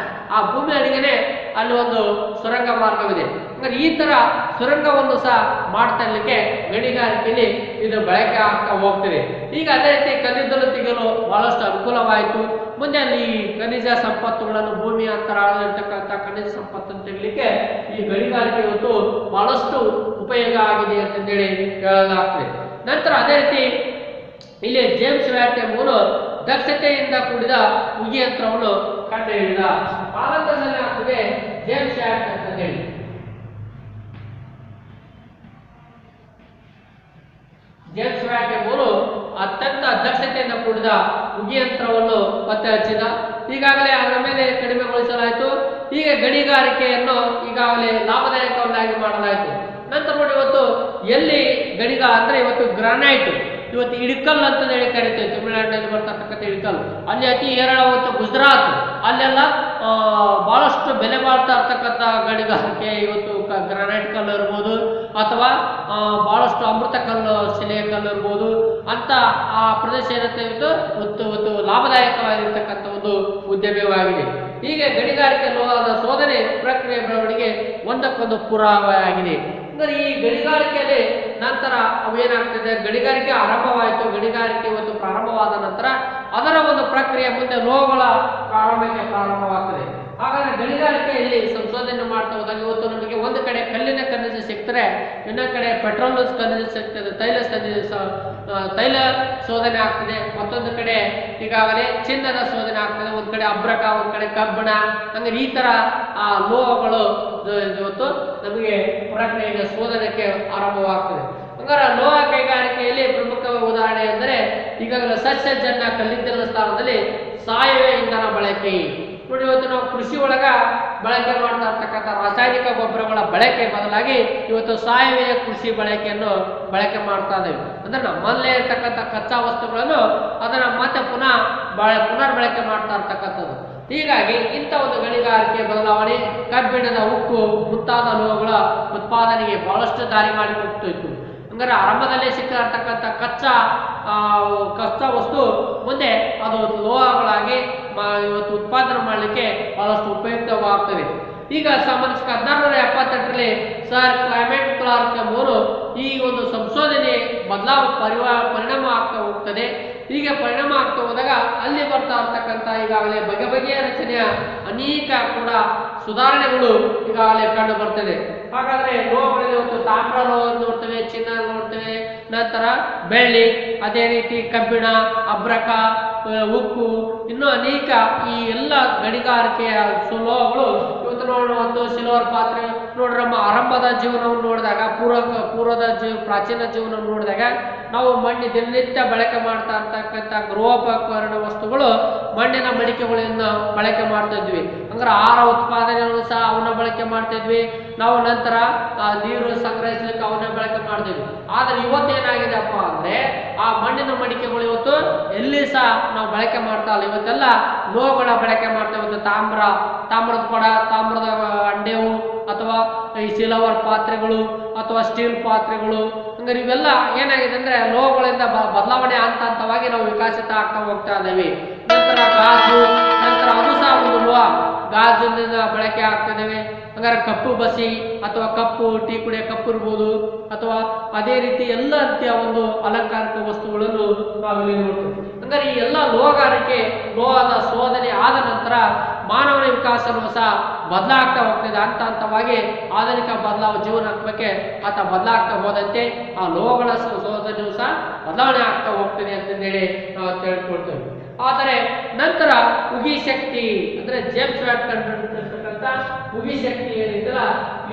ಆ ಭೂಮಿ ಅಡಿಗೆನೆ ಅಲ್ಲಿ ಒಂದು ಸುರಂಗ ಮಾರ್ಗವಿದೆ. ಹಂಗಾರೆ ಈ ತರ ಸುರಂಗವನ್ನು ಸಹ ಮಾಡ್ತಾ ಇರ್ಲಿಕ್ಕೆ ಗಣಿಗಾರಿಕೆಯಲ್ಲಿ ಇದು ಬಳಕೆ ಆಗ್ತಾ ಹೋಗ್ತದೆ. ಈಗ ಅದೇ ರೀತಿ ಕಲ್ಲಿದ್ದಲು ತೆಗೆಯಲು ಬಹಳಷ್ಟು ಅನುಕೂಲವಾಯಿತು. ಮುಂದೆ ಅಲ್ಲಿ ಖನಿಜ ಸಂಪತ್ತುಗಳನ್ನು ಭೂಮಿ ಅಂತರಾಳದಲ್ಲಿರ್ತಕ್ಕಂಥ ಖನಿಜ ಸಂಪತ್ತನ್ನು ತೆಗಲಿಕ್ಕೆ ಈ ಗಣಿಗಾರಿಕೆ ಇವತ್ತು ಬಹಳಷ್ಟು ಉಪಯೋಗ ಆಗಿದೆ ಅಂತಂದೇಳಿ ಹೇಳಲಾಗ್ತದೆ. ನಂತರ ಅದೇ ರೀತಿ ಇಲ್ಲಿ ಜೇಮ್ಸ್ ವ್ಯಾಟ್ ಎಂಬುವನು ದಕ್ಷತೆಯಿಂದ ಕೂಡಿದ ಉಗಿ ಯಂತ್ರವನ್ನು ಕಂಡುಹಿಡಿದ. ಆನಂತರದಲ್ಲಿ ಆಗ್ತದೆ ಜೇಮ್ಸ್ ವ್ಯಾಟ್ ಅಂತ ವಿಧದ ಉಗಿ ಯಂತ್ರವನ್ನು ಪತ್ತೆ ಹಚ್ಚಿದ. ಈಗಾಗಲೇ ಅದರ ಮೇಲೆ ಕಡಿಮೆಗೊಳಿಸಲಾಯಿತು. ಈಗ ಗಣಿಗಾರಿಕೆಯನ್ನು ಈಗಾಗಲೇ ಲಾಭದಾಯಕವನ್ನಾಗಿ ಮಾಡಲಾಯಿತು. ನಂತರ ನೋಡಿ ಇವತ್ತು ಎಲ್ಲಿ ಗಣಿಗ ಅಂದ್ರೆ ಇವತ್ತು ಗ್ರಾನೈಟ್, ಇವತ್ತು ಇಳಿಕಲ್ ಅಂತ ಹೇಳಿ ಕರಿತೇವೆ, ತಮಿಳುನಾಡಿನಲ್ಲಿ ಬರ್ತಕ್ಕಂಥ ಇಳಿಕಲ್. ಅಲ್ಲಿ ಅತಿ ಹೇರಳವಾದ ಗುಜರಾತ್, ಅಲ್ಲೆಲ್ಲ ಬಹಳಷ್ಟು ಬೆಲೆ ಬಾಳ್ತಾ ಇರ್ತಕ್ಕಂಥ ಗಣಿಗಾರಿಕೆ ಇವತ್ತು ಗ್ರಾನೈಟ್ ಕಲ್ಲು ಇರ್ಬೋದು, ಅಥವಾ ಬಹಳಷ್ಟು ಅಮೃತ ಕಲ್ಲು, ಶಿಲೆಯ ಕಲ್ಲು ಇರ್ಬೋದು ಅಂತ ಆ ಪ್ರದೇಶ ಏನಂತ ಇವತ್ತು ಲಾಭದಾಯಕವಾಗಿರ್ತಕ್ಕಂಥ ಒಂದು ಉದ್ಯಮವಾಗಿದೆ. ಹೀಗೆ ಗಣಿಗಾರಿಕೆ ಲೋಹದ ಶೋಧನೆ ಪ್ರಕ್ರಿಯೆ ಬೆಳವಣಿಗೆ ಒಂದಕ್ಕೊಂದು ಪುರಾವೆ ಆಗಿದೆ. ಅಂದರೆ ಈ ಗಣಿಗಾರಿಕೆಯಲ್ಲಿ ನಂತರ ಅವೇನಾಗ್ತದೆ, ಗಣಿಗಾರಿಕೆ ಆರಂಭವಾಯಿತು. ಗಣಿಗಾರಿಕೆ ಇವತ್ತು ಪ್ರಾರಂಭವಾದ ನಂತರ ಅದರ ಒಂದು ಪ್ರಕ್ರಿಯೆ ಮುಂದೆ ಲೋಹಗಳ ಪ್ರಾರಂಭವಾಗ್ತದೆ. ಹಾಗಾದ್ರೆ ಗಣಿಗಾರಿಕೆಯಲ್ಲಿ ಸಂಶೋಧನೆ ಮಾಡ್ತಾ ಹೋದಾಗ ಇವತ್ತು ನಮಗೆ ಒಂದು ಕಡೆ ಕಲ್ಲಿನ ಖನಿಜ ಸಿಗ್ತದೆ, ಇನ್ನೊಂದು ಕಡೆ ಪೆಟ್ರೋಲ್ ಖನಿಜ ಸಿಗ್ತದೆ, ತೈಲ ಶೋಧನೆ ಆಗ್ತದೆ, ಮತ್ತೊಂದು ಕಡೆ ಈಗಾಗಲೇ ಚಿನ್ನದ ಶೋಧನೆ ಆಗ್ತದೆ, ಒಂದು ಕಡೆ ಅಬ್ರಕ, ಒಂದು ಕಡೆ ಕಬ್ಬಿಣ. ಅಂದ್ರೆ ಈ ತರ ಆ ಲೋಹಗಳು ಇವತ್ತು ನಮಗೆ ಪ್ರಕ್ರಿಯೆಗೆ ಶೋಧನೆಗೆ ಆರಂಭವಾಗ್ತದೆ. ಹಂಗಾರೆ ಲೋಹ ಕೈಗಾರಿಕೆಯಲ್ಲಿ ಪ್ರಮುಖ ಉದಾಹರಣೆ ಎಂದರೆ ಈಗಾಗಲೇ ಸಸ್ಯಜನ್ಯ ಕಲ್ಲಿದ್ದಲ ಸ್ಥಾನದಲ್ಲಿ ಸಾವಯವ ಇಂಧನ ಬಳಕೆ. ನೋಡಿ ಇವತ್ತು ನಾವು ಕೃಷಿ ಒಳಗ ಬಳಕೆ ಮಾಡ್ತಾ ಇರ್ತಕ್ಕಂಥ ರಾಸಾಯನಿಕ ಗೊಬ್ಬರಗಳ ಬಳಕೆ ಬದಲಾಗಿ ಇವತ್ತು ಸಾವಯವ ಕೃಷಿ ಬಳಕೆಯನ್ನು ಬಳಕೆ ಮಾಡ್ತಾ ಇದ್ದೇವೆ. ಅಂದ್ರೆ ನಮ್ಮಲ್ಲೇ ಇರ್ತಕ್ಕಂಥ ಕಚ್ಚಾ ವಸ್ತುಗಳನ್ನು ಅದನ್ನ ಮತ್ತೆ ಪುನರ್ ಬಳಕೆ ಮಾಡ್ತಾ ಇರ್ತಕ್ಕಂಥದ್ದು. ಹೀಗಾಗಿ ಇಂಥ ಒಂದು ಗಣಿಗಾರಿಕೆ ಬದಲಾವಣೆ ಕಬ್ಬಿಣದ, ಉಕ್ಕು ಮುಂತಾದ ಲೋಹಗಳ ಉತ್ಪಾದನೆಗೆ ಬಹಳಷ್ಟು ದಾರಿ ಮಾಡಿಕೊಟ್ಟಿತ್ತು. ಹಂಗಾರೆ ಆರಂಭದಲ್ಲೇ ಸಿಕ್ಕಿರ್ತಕ್ಕಂಥ ಕಚ್ಚಾ ವಸ್ತು ಮುಂದೆ ಅದು ಲೋಹಗಳಾಗಿ ಇವತ್ತು ಉತ್ಪಾದನೆ ಮಾಡಲಿಕ್ಕೆ ಬಹಳಷ್ಟು ಉಪಯುಕ್ತವಾಗ್ತದೆ. ಈಗ ಸಾಮಾನ್ಯ 1678ರಲ್ಲಿ ಸರ್ ಕ್ಲೈಮೆಟ್ ಕ್ಲಾರ್ಕ್ ಎಂಬುವರು ಈ ಒಂದು ಸಂಶೋಧನೆ ಪರಿಣಾಮ ಆಗ್ತಾ ಹೋಗ್ತದೆ. ಹೀಗೆ ಪರಿಣಾಮ ಆಗ್ತಾ ಹೋದಾಗ ಅಲ್ಲಿ ಬರ್ತಾ ಇರ್ತಕ್ಕಂಥ ಈಗಾಗಲೇ ಬಗೆಯ ರಚನೆಯ ಅನೇಕ ಕೂಡ ಸುಧಾರಣೆಗಳು ಈಗಾಗಲೇ ಕಂಡು ಬರ್ತದೆ. ಹಾಗಾದ್ರೆ ಲೋಹಗಳಲ್ಲಿ ಇವತ್ತು ತಾಮ್ರ ಲೋಹ ನೋಡ್ತೇವೆ, ಚಿನ್ನ ನೋಡ್ತೇವೆ, ನಂತರ ಬೆಳ್ಳಿ, ಅದೇ ರೀತಿ ಕಬ್ಬಿಣ, ಅಬ್ರಕ, ಉಕ್ಕು, ಇನ್ನೂ ಅನೇಕ ಈ ಎಲ್ಲ ಗಣಿಗಾರಿಕೆಯ ಲೋಹಗಳು ಇವತ್ತು ನೋಡೋಣ. ಒಂದು ಸಿಲ್ವರ್ ಪಾತ್ರೆ ನೋಡ್ರಿ, ನಮ್ಮ ಆರಂಭದ ಜೀವನವನ್ನು ನೋಡಿದಾಗ, ಪೂರ್ವದ ಪ್ರಾಚೀನ ಜೀವನವನ್ನು ನೋಡಿದಾಗ ನಾವು ದಿನನಿತ್ಯ ಬಳಕೆ ಮಾಡ್ತಾ ಇರ್ತಕ್ಕಂಥ ಗೃಹೋಪಕರಣ ವಸ್ತುಗಳು ಮಣ್ಣಿನ ಮಡಿಕೆಗಳಿಂದ ಬಳಕೆ ಮಾಡ್ತಾ ಇದ್ವಿ. ಅಂದ್ರೆ ಆಹಾರ ಉತ್ಪಾದನೆಯನ್ನು ಸಹ ಅವನ್ನ ಬಳಕೆ ಮಾಡ್ತಾ ಇದ್ವಿ ನಾವು. ನಂತರ ನೀರು ಸಂಗ್ರಹಿಸಲಿಕ್ಕೆ ಅವನ್ನ ಬಳಕೆ ಮಾಡ್ತಿದ್ವಿ. ಆದ್ರೆ ಇವತ್ತೇನಾಗಿದೆಪ್ಪ ಅಂದ್ರೆ ಆ ಮಣ್ಣಿನ ಮಡಿಕೆಗಳು ಇವತ್ತು ಎಲ್ಲಿ ಸಹ ನಾವು ಬಳಕೆ ಮಾಡ್ತಾ ಇಲ್ಲ. ಇವತ್ತೆಲ್ಲ ಲೋಹಗಳ ಬಳಕೆ ಮಾಡ್ತೇವೆ. ಇವತ್ತು ತಾಮ್ರದ ಕೊಡ, ತಾಮ್ರದ ಅಂಡೆವು, ಅಥವಾ ಈ ಸಿಲ್ವರ್ ಪಾತ್ರೆಗಳು ಅಥವಾ ಸ್ಟೀಲ್ ಪಾತ್ರೆಗಳು. ಹಂಗಾರೆ ಇವೆಲ್ಲ ಏನಾಗಿದೆ ಅಂದ್ರೆ ಲೋಹಗಳಿಂದ ಬದಲಾವಣೆ ಹಂತವಾಗಿ ನಾವು ವಿಕಸಿತ ಆಗ್ತಾ ಹೋಗ್ತಾ ಇದ್ದೇವೆ. ನಂತರ ಗಾಜು, ನಂತರ ಅದು ಸಹ ಒಂದು ಲೋಹ, ಗಾಜಿನಿಂದ ಬಳಕೆ ಆಗ್ತಿದ್ದೇವೆ. ಹಂಗಾರೆ ಕಪ್ಪು ಬಸಿ ಅಥವಾ ಕಪ್ಪು ಟೀ ಕುಡಿಯೋ ಕಪ್ಪು ಇರ್ಬೋದು, ಅಥವಾ ಅದೇ ರೀತಿ ಎಲ್ಲ ರೀತಿಯ ಒಂದು ಅಲಂಕಾರಿಕ ವಸ್ತುಗಳನ್ನು ನಾವಿಲ್ಲಿ ನೋಡ್ತೀವಿ. ಹಂಗಾರೆ ಈ ಎಲ್ಲ ಲೋಹದ ಶೋಧನೆ ಆದ ನಂತರ ಮಾನವನ ವಿಕಾಸನೂ ಸಹ ಬದಲಾಗ್ತಾ ಹೋಗ್ತಿದೆ. ಹಂತವಾಗಿ ಆಧುನಿಕ ಜೀವನಕ್ಕೆ ಬದಲಾಗ್ತಾ ಹೋದಂತೆ ಆ ಲೋಹಗಳ ಶೋಧನೆಯೂ ಸಹ ಬದಲಾವಣೆ ಆಗ್ತಾ ಹೋಗ್ತದೆ ಅಂತಂದೇಳಿ ನಾವು ತಿಳ್ಕೊಳ್ತೇವೆ. ಆದರೆ ನಂತರ ಉಗಿ ಶಕ್ತಿ ಅಂದ್ರೆ ಜೇಮ್ಸ್ ವ್ಯಾಟ್ ಕಂಡುಹಿಡಿದಿರ್ತಕ್ಕಂಥ ಉಗಿ ಶಕ್ತಿ ಏನಿದೆಯಲ್ಲ,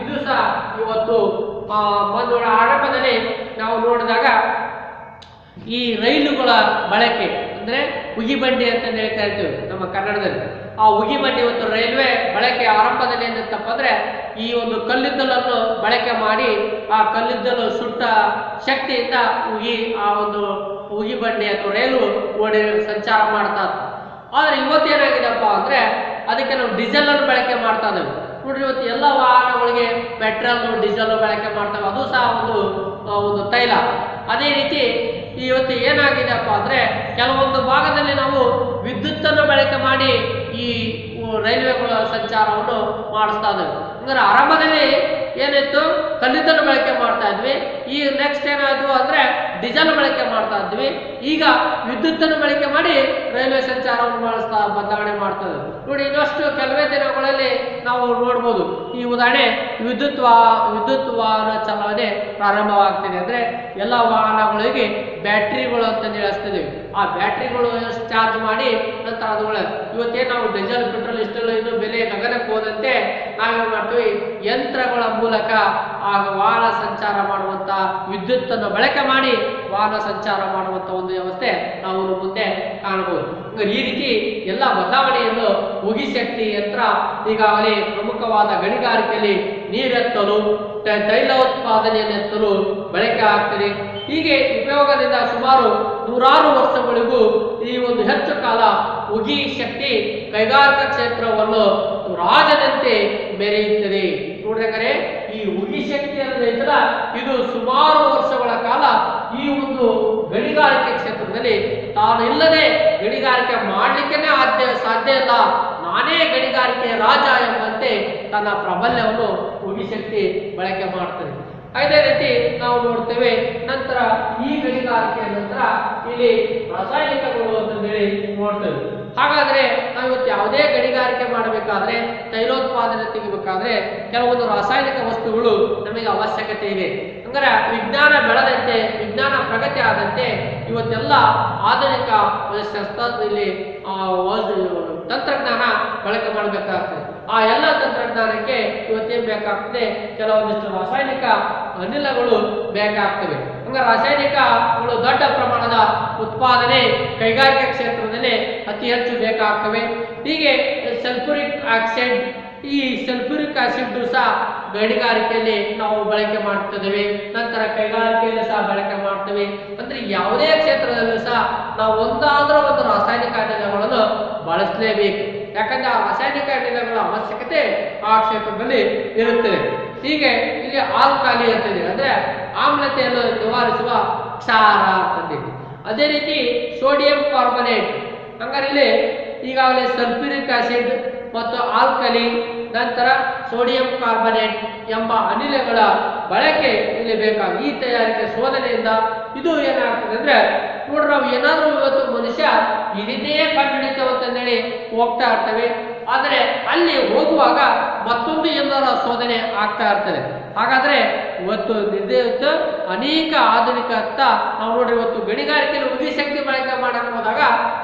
ಇದು ಸಹ ಇವತ್ತು ಆರಂಭದಲ್ಲಿ ನಾವು ನೋಡಿದಾಗ ಈ ರೈಲುಗಳ ಬಳಕೆ ಅಂದ್ರೆ ಉಗಿ ಬಂಡಿ ಅಂತ ಹೇಳ್ತಾ ಇರ್ತೀವಿ ನಮ್ಮ ಕನ್ನಡದಲ್ಲಿ. ಆ ಉಗಿ ಬಂಡಿ ಇವತ್ತು ರೈಲ್ವೆ ಬಳಕೆ ಆರಂಭದಲ್ಲಿ ಏನಂತಪ್ಪ ಅಂದ್ರೆ ಈ ಒಂದು ಕಲ್ಲಿದ್ದಲನ್ನು ಬಳಕೆ ಮಾಡಿ ಆ ಕಲ್ಲಿದ್ದಲು ಸುಟ್ಟ ಶಕ್ತಿಯಿಂದ ಆ ಒಂದು ಉಗಿ ಬಂಡಿ ಅಥವಾ ರೈಲು ಸಂಚಾರ ಮಾಡ್ತಾ ಇತ್ತು. ಆದ್ರೆ ಇವತ್ತೇನಾಗಿದೆಪ್ಪ ಅಂದ್ರೆ ಅದಕ್ಕೆ ನಾವು ಡೀಸೆಲ್ ಅನ್ನು ಬಳಕೆ ಮಾಡ್ತಾ ಇದ್ದೇವೆ. ನೋಡ್ರಿ, ಇವತ್ತು ಎಲ್ಲ ವಾಹನಗಳಿಗೆ ಪೆಟ್ರೋಲ್ ಡೀಸೆಲ್ ಬಳಕೆ ಮಾಡ್ತೇವೆ, ಅದು ಸಹ ಒಂದು ತೈಲ. ಅದೇ ರೀತಿ ಇವತ್ತು ಏನಾಗಿದೆಪ್ಪ ಅಂದ್ರೆ ಕೆಲವೊಂದು ಭಾಗದಲ್ಲಿ ನಾವು ವಿದ್ಯುತ್ತನ್ನು ಬಳಕೆ ಮಾಡಿ ಈ ರೈಲ್ವೆಗಳ ಸಂಚಾರವನ್ನು ಮಾಡಿಸ್ತಾ ಇದ್ದೇವೆ. ಅಂದ್ರೆ ಆರಂಭದಲ್ಲಿ ಏನಿತ್ತು, ಕಲ್ಲಿದ್ದಲು ಬಳಕೆ ಮಾಡ್ತಾ ಇದ್ವಿ. ಈ ನೆಕ್ಸ್ಟ್ ಏನಾದ್ರು ಅಂದ್ರೆ ಡೀಸೆಲ್ ಬಳಕೆ ಮಾಡ್ತಾ ಇದ್ವಿ. ಈಗ ವಿದ್ಯುತ್ತನ್ನು ಬಳಕೆ ಮಾಡಿ ರೈಲ್ವೆ ಸಂಚಾರವನ್ನು ಬದಲಾವಣೆ ಮಾಡ್ತದೆ. ನೋಡಿ, ಇನ್ನಷ್ಟು ಕೆಲವೇ ದಿನಗಳಲ್ಲಿ ನಾವು ನೋಡ್ಬೋದು. ಈ ಉದಾಹರಣೆ ವಿದ್ಯುತ್ ವಾಹನ ಚಲಾವಣೆ ಪ್ರಾರಂಭವಾಗ್ತಿದೆ. ಅಂದ್ರೆ ಎಲ್ಲ ವಾಹನಗಳಿಗೆ ಬ್ಯಾಟ್ರಿಗಳು ಅಂತ ಹೇಳಿಸ್ತಿದ್ದೀವಿ. ಆ ಬ್ಯಾಟ್ರಿಗಳು ಚಾರ್ಜ್ ಮಾಡಿ ನಂತರ ಅದುಗಳ ಇವತ್ತೇನು ನಾವು ಡೀಸೆಲ್ ಪೆಟ್ರೋಲ್ ಇಷ್ಟೆಲ್ಲ ಇನ್ನು ಬೆಲೆ ಗಗನಕ್ಕೆ ಹೋದಂತೆ ನಾವೇನ್ ಮಾಡ್ತೀವಿ, ಯಂತ್ರಗಳ ಮೂಲಕ ಆ ವಾಹನ ಸಂಚಾರ ಮಾಡುವಂತ ವಿದ್ಯುತ್ತನ್ನು ಬಳಕೆ ಮಾಡಿ ವಾಹನ ಸಂಚಾರ ಮಾಡುವಂತ ಒಂದು ವ್ಯವಸ್ಥೆ ನಾವು ಮುಂದೆ ಕಾಣಬಹುದು. ಈ ರೀತಿ ಎಲ್ಲ ಬದಲಾವಣೆಯನ್ನು ಉಗಿ ಶಕ್ತಿ ಯಂತ್ರ ಈಗಾಗಲೇ ಪ್ರಮುಖವಾದ ಗಣಿಗಾರಿಕೆಯಲ್ಲಿ ನೀರೆತ್ತಲು ತೈಲೋತ್ಪಾದನೆಯನ್ನೆತ್ತಲು ಬಳಕೆ ಆಗ್ತದೆ. ಹೀಗೆ ಉಪಯೋಗದಿಂದ ಸುಮಾರು ನೂರಾರು ವರ್ಷಗಳಿಗೂ ಈ ಒಂದು ಹೆಚ್ಚು ಕಾಲ ಉಗಿ ಶಕ್ತಿ ಕೈಗಾರಿಕಾ ಕ್ಷೇತ್ರವನ್ನು ರಾಜದಂತೆ ಮೆರೆಯುತ್ತದೆ. ನೋಡ್ಬೇಕಾದ್ರೆ ಈ ಉಗಿ ಶಕ್ತಿ ಅನ್ನೋದೈತಲ್ಲ, ಇದು ಸುಮಾರು ವರ್ಷಗಳ ಕಾಲ ಈ ಒಂದು ಗಣಿಗಾರಿಕೆ ಕ್ಷೇತ್ರದಲ್ಲಿ ತಾನು ಇಲ್ಲದೆ ಗಣಿಗಾರಿಕೆ ಮಾಡಲಿಕ್ಕೆ ಸಾಧ್ಯ ಇಲ್ಲ, ನಾನೇ ಗಣಿಗಾರಿಕೆ ರಾಜ ಎಂಬಂತೆ ತನ್ನ ಪ್ರಾಬಲ್ಯವನ್ನು ಉಗಿ ಶಕ್ತಿ ಬಳಕೆ ಮಾಡ್ತದೆ. ಅದೇ ರೀತಿ ನಾವು ನೋಡ್ತೇವೆ. ನಂತರ ಈ ಗಣಿಗಾರಿಕೆಯ ನಂತರ ಇಲ್ಲಿ ರಾಸಾಯನಿಕಗಳು ಅಂತಂದೇಳಿ ನೋಡ್ತೇವೆ. ಹಾಗಾದ್ರೆ ನಾವು ಇವತ್ತು ಯಾವುದೇ ಗಣಿಗಾರಿಕೆ ಮಾಡಬೇಕಾದ್ರೆ, ತೈಲೋತ್ಪಾದನೆ ತೆಗಿಬೇಕಾದ್ರೆ ಕೆಲವೊಂದು ರಾಸಾಯನಿಕ ವಸ್ತುಗಳು ನಮಗೆ ಅವಶ್ಯಕತೆ ಇದೆ. ಅಂದ್ರೆ ವಿಜ್ಞಾನ ಬೆಳೆದಂತೆ, ವಿಜ್ಞಾನ ಪ್ರಗತಿ ಆದಂತೆ ಇವತ್ತೆಲ್ಲ ಆಧುನಿಕ ಇಲ್ಲಿ ತಂತ್ರಜ್ಞಾನ ಬಳಕೆ ಮಾಡಬೇಕಾಗ್ತದೆ. ಆ ಎಲ್ಲ ತಂತ್ರಜ್ಞಾನಕ್ಕೆ ಇವತ್ತೇನ್ ಬೇಕಾಗ್ತದೆ, ಕೆಲವೊಂದಿಷ್ಟು ರಾಸಾಯನಿಕ ಅನಿಲಗಳು ಬೇಕಾಗ್ತವೆ. ಹಂಗ ರಾಸಾಯನಿಕಗಳು ದೊಡ್ಡ ಪ್ರಮಾಣದ ಉತ್ಪಾದನೆ ಕೈಗಾರಿಕಾ ಕ್ಷೇತ್ರದಲ್ಲಿ ಅತಿ ಹೆಚ್ಚು ಬೇಕಾಗ್ತವೆ. ಹೀಗೆ ಸಲ್ಫ್ಯೂರಿಕ್ ಆಕ್ಸೈಡ್, ಈ ಸಲ್ಫ್ಯೂರಿಕ್ ಆಸಿಡ್ ಸಹ ಗಣಿಗಾರಿಕೆಯಲ್ಲಿ ನಾವು ಬಳಕೆ ಮಾಡ್ತಿದ್ದೇವೆ. ನಂತರ ಕೈಗಾರಿಕೆಯಲ್ಲಿ ಸಹ ಬಳಕೆ ಮಾಡ್ತೇವೆ. ಅಂದ್ರೆ ಯಾವುದೇ ಕ್ಷೇತ್ರದಲ್ಲೂ ಸಹ ನಾವು ಒಂದಾದ್ರೂ ಒಂದು ರಾಸಾಯನಿಕ ಅನಿಲಗಳನ್ನು ಬಳಸಲೇಬೇಕು. ಯಾಕಂದ್ರೆ ಆ ರಾಸಾಯನಿಕ ಅನಿಲಗಳ ಅವಶ್ಯಕತೆ ಆ ಕ್ಷೇತ್ರದಲ್ಲಿ ಇರುತ್ತದೆ. ಹೀಗೆ ಇಲ್ಲಿ ಆಲ್ಕಾಲಿ ಅಂತಂದ್ರೆ ಅಂದ್ರೆ ಆಮ್ಲತೆಯನ್ನು ನಿವಾರಿಸುವ ಕ್ಷಾರ ಅಂತಂದಿದೆ. ಅದೇ ರೀತಿ ಸೋಡಿಯಂ ಕಾರ್ಬೊನೇಟ್, ಹಂಗಾರೆ ಇಲ್ಲಿ ಈಗಾಗಲೇ ಸಲ್ಫ್ಯೂರಿಕ್ ಆಸಿಡ್ ಮತ್ತು ಆಲ್ಕಲಿ, ನಂತರ ಸೋಡಿಯಂ ಕಾರ್ಬೊನೇಟ್ ಎಂಬ ಅನಿಲಗಳ ಬಳಕೆ ಇಲ್ಲಿ ಬೇಕಾಗಿ ಈ ತಯಾರಿಕೆ ಶೋಧನೆಯಿಂದ ಇದು ಏನಾಗ್ತದೆ ಅಂದ್ರೆ, ನೋಡ್ರಿ ನಾವು ಏನಾದ್ರೂ ಇವತ್ತು ಮನುಷ್ಯ ಇದನ್ನೇ ಕಂಡುಹಿಡಿತೇವೆ ಅಂತಂದೇಳಿ ಹೋಗ್ತಾ ಇರ್ತವೆ, ಆದರೆ ಅಲ್ಲಿ ಹೋಗುವಾಗ ಮತ್ತೊಂದು ಎಲ್ಲರ ಶೋಧನೆ ಆಗ್ತಾ ಇರ್ತದೆ. ಹಾಗಾದ್ರೆ ಇವತ್ತು ನಿರ್ದೇಶ ಅನೇಕ ಆಧುನಿಕ ನಾವು ನೋಡ್ರಿ ಇವತ್ತು ಗಣಿಗಾರಿಕೆಯಲ್ಲಿ ಉಗಿ ಶಕ್ತಿ ಬಳಕೆ ಮಾಡಕ್ ಹೋದಾಗ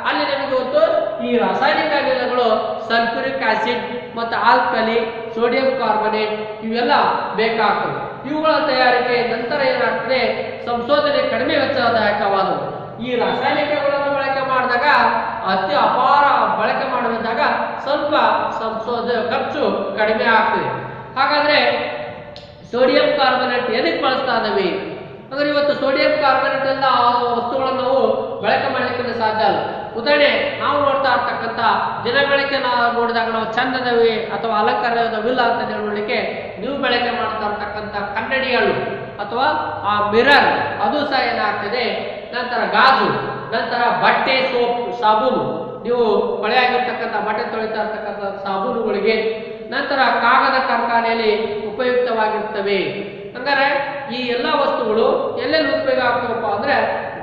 ಅಲ್ಲಿ ನಮಗೆ ಇವತ್ತು ಈ ರಾಸಾಯನಿಕ ಅನಿಲಗಳು ಸಲ್ಫ್ಯೂರಿಕ್ ಆಸಿಡ್ ಮತ್ತು ಆಲ್ಕಲಿ, ಸೋಡಿಯಂ ಕಾರ್ಬೊನೇಟ್ ಇವೆಲ್ಲ ಬೇಕಾಗ್ತವೆ. ಇವುಗಳ ತಯಾರಿಕೆ ನಂತರ ಏನಾಗ್ತದೆ, ಸಂಶೋಧನೆ ಕಡಿಮೆ ವೆಚ್ಚದಾಯಕವಾದವು. ಈ ರಾಸಾಯನಿಕಗಳನ್ನು ಬಳಕೆ ಮಾಡಿದಾಗ ಅತಿ ಅಪಾರ ಬಳಕೆ ಮಾಡಿದಾಗ ಸ್ವಲ್ಪ ಖರ್ಚು ಕಡಿಮೆ ಆಗ್ತದೆ. ಹಾಗಾದ್ರೆ ಸೋಡಿಯಂ ಕಾರ್ಬೊನೇಟ್ ಎದಕ್ಕೆ ಬಳಸ್ತಾ ಇದ್ದೀವಿ ಅಂದ್ರೆ, ಇವತ್ತು ಸೋಡಿಯಂ ಕಾರ್ಬೊನೇಟ್ ಎಲ್ಲ ವಸ್ತುಗಳನ್ನು ನಾವು ಬಳಕೆ ಮಾಡಲಿಕ್ಕೆ ಸಾಧ್ಯ ಅಲ್ಲ. ಉದಾಹರಣೆ ನಾವು ನೋಡ್ತಾ ಇರ್ತಕ್ಕಂಥ ದಿನ ಬೆಳಗ್ಗೆ ನಾವು ನೋಡಿದಾಗ ನಾವು ಚಂದದವಿ ಅಥವಾ ಅಲಂಕಾರವಿಲ್ಲ ಅಂತ ನೋಡ್ಲಿಕ್ಕೆ ನೀವು ಬಳಕೆ ಮಾಡ್ತಾ ಇರ್ತಕ್ಕಂಥ ಕನ್ನಡಿಗಳು ಅಥವಾ ಆ ಮಿರರ್ ಅದು ಸಹ ಏನಾಗ್ತದೆ. ನಂತರ ಗಾಜು, ನಂತರ ಬಟ್ಟೆ, ಸೋಪ್, ಸಾಬೂನು, ನೀವು ಹೊಳೆಯಾಗಿರ್ತಕ್ಕಂಥ ಬಟ್ಟೆ ತೊಳಿತಾ ಇರ್ತಕ್ಕಂಥ ಸಾಬೂನುಗಳಿಗೆ, ನಂತರ ಕಾಗದ ಕಾರ್ಖಾನೆಯಲ್ಲಿ ಉಪಯುಕ್ತವಾಗಿರ್ತವೆ. ಹಂಗಾರೆ ಈ ಎಲ್ಲ ವಸ್ತುಗಳು ಎಲ್ಲೆಲ್ಲಿ ಉಪಯೋಗ ಆಗ್ತವಪ್ಪ ಅಂದ್ರೆ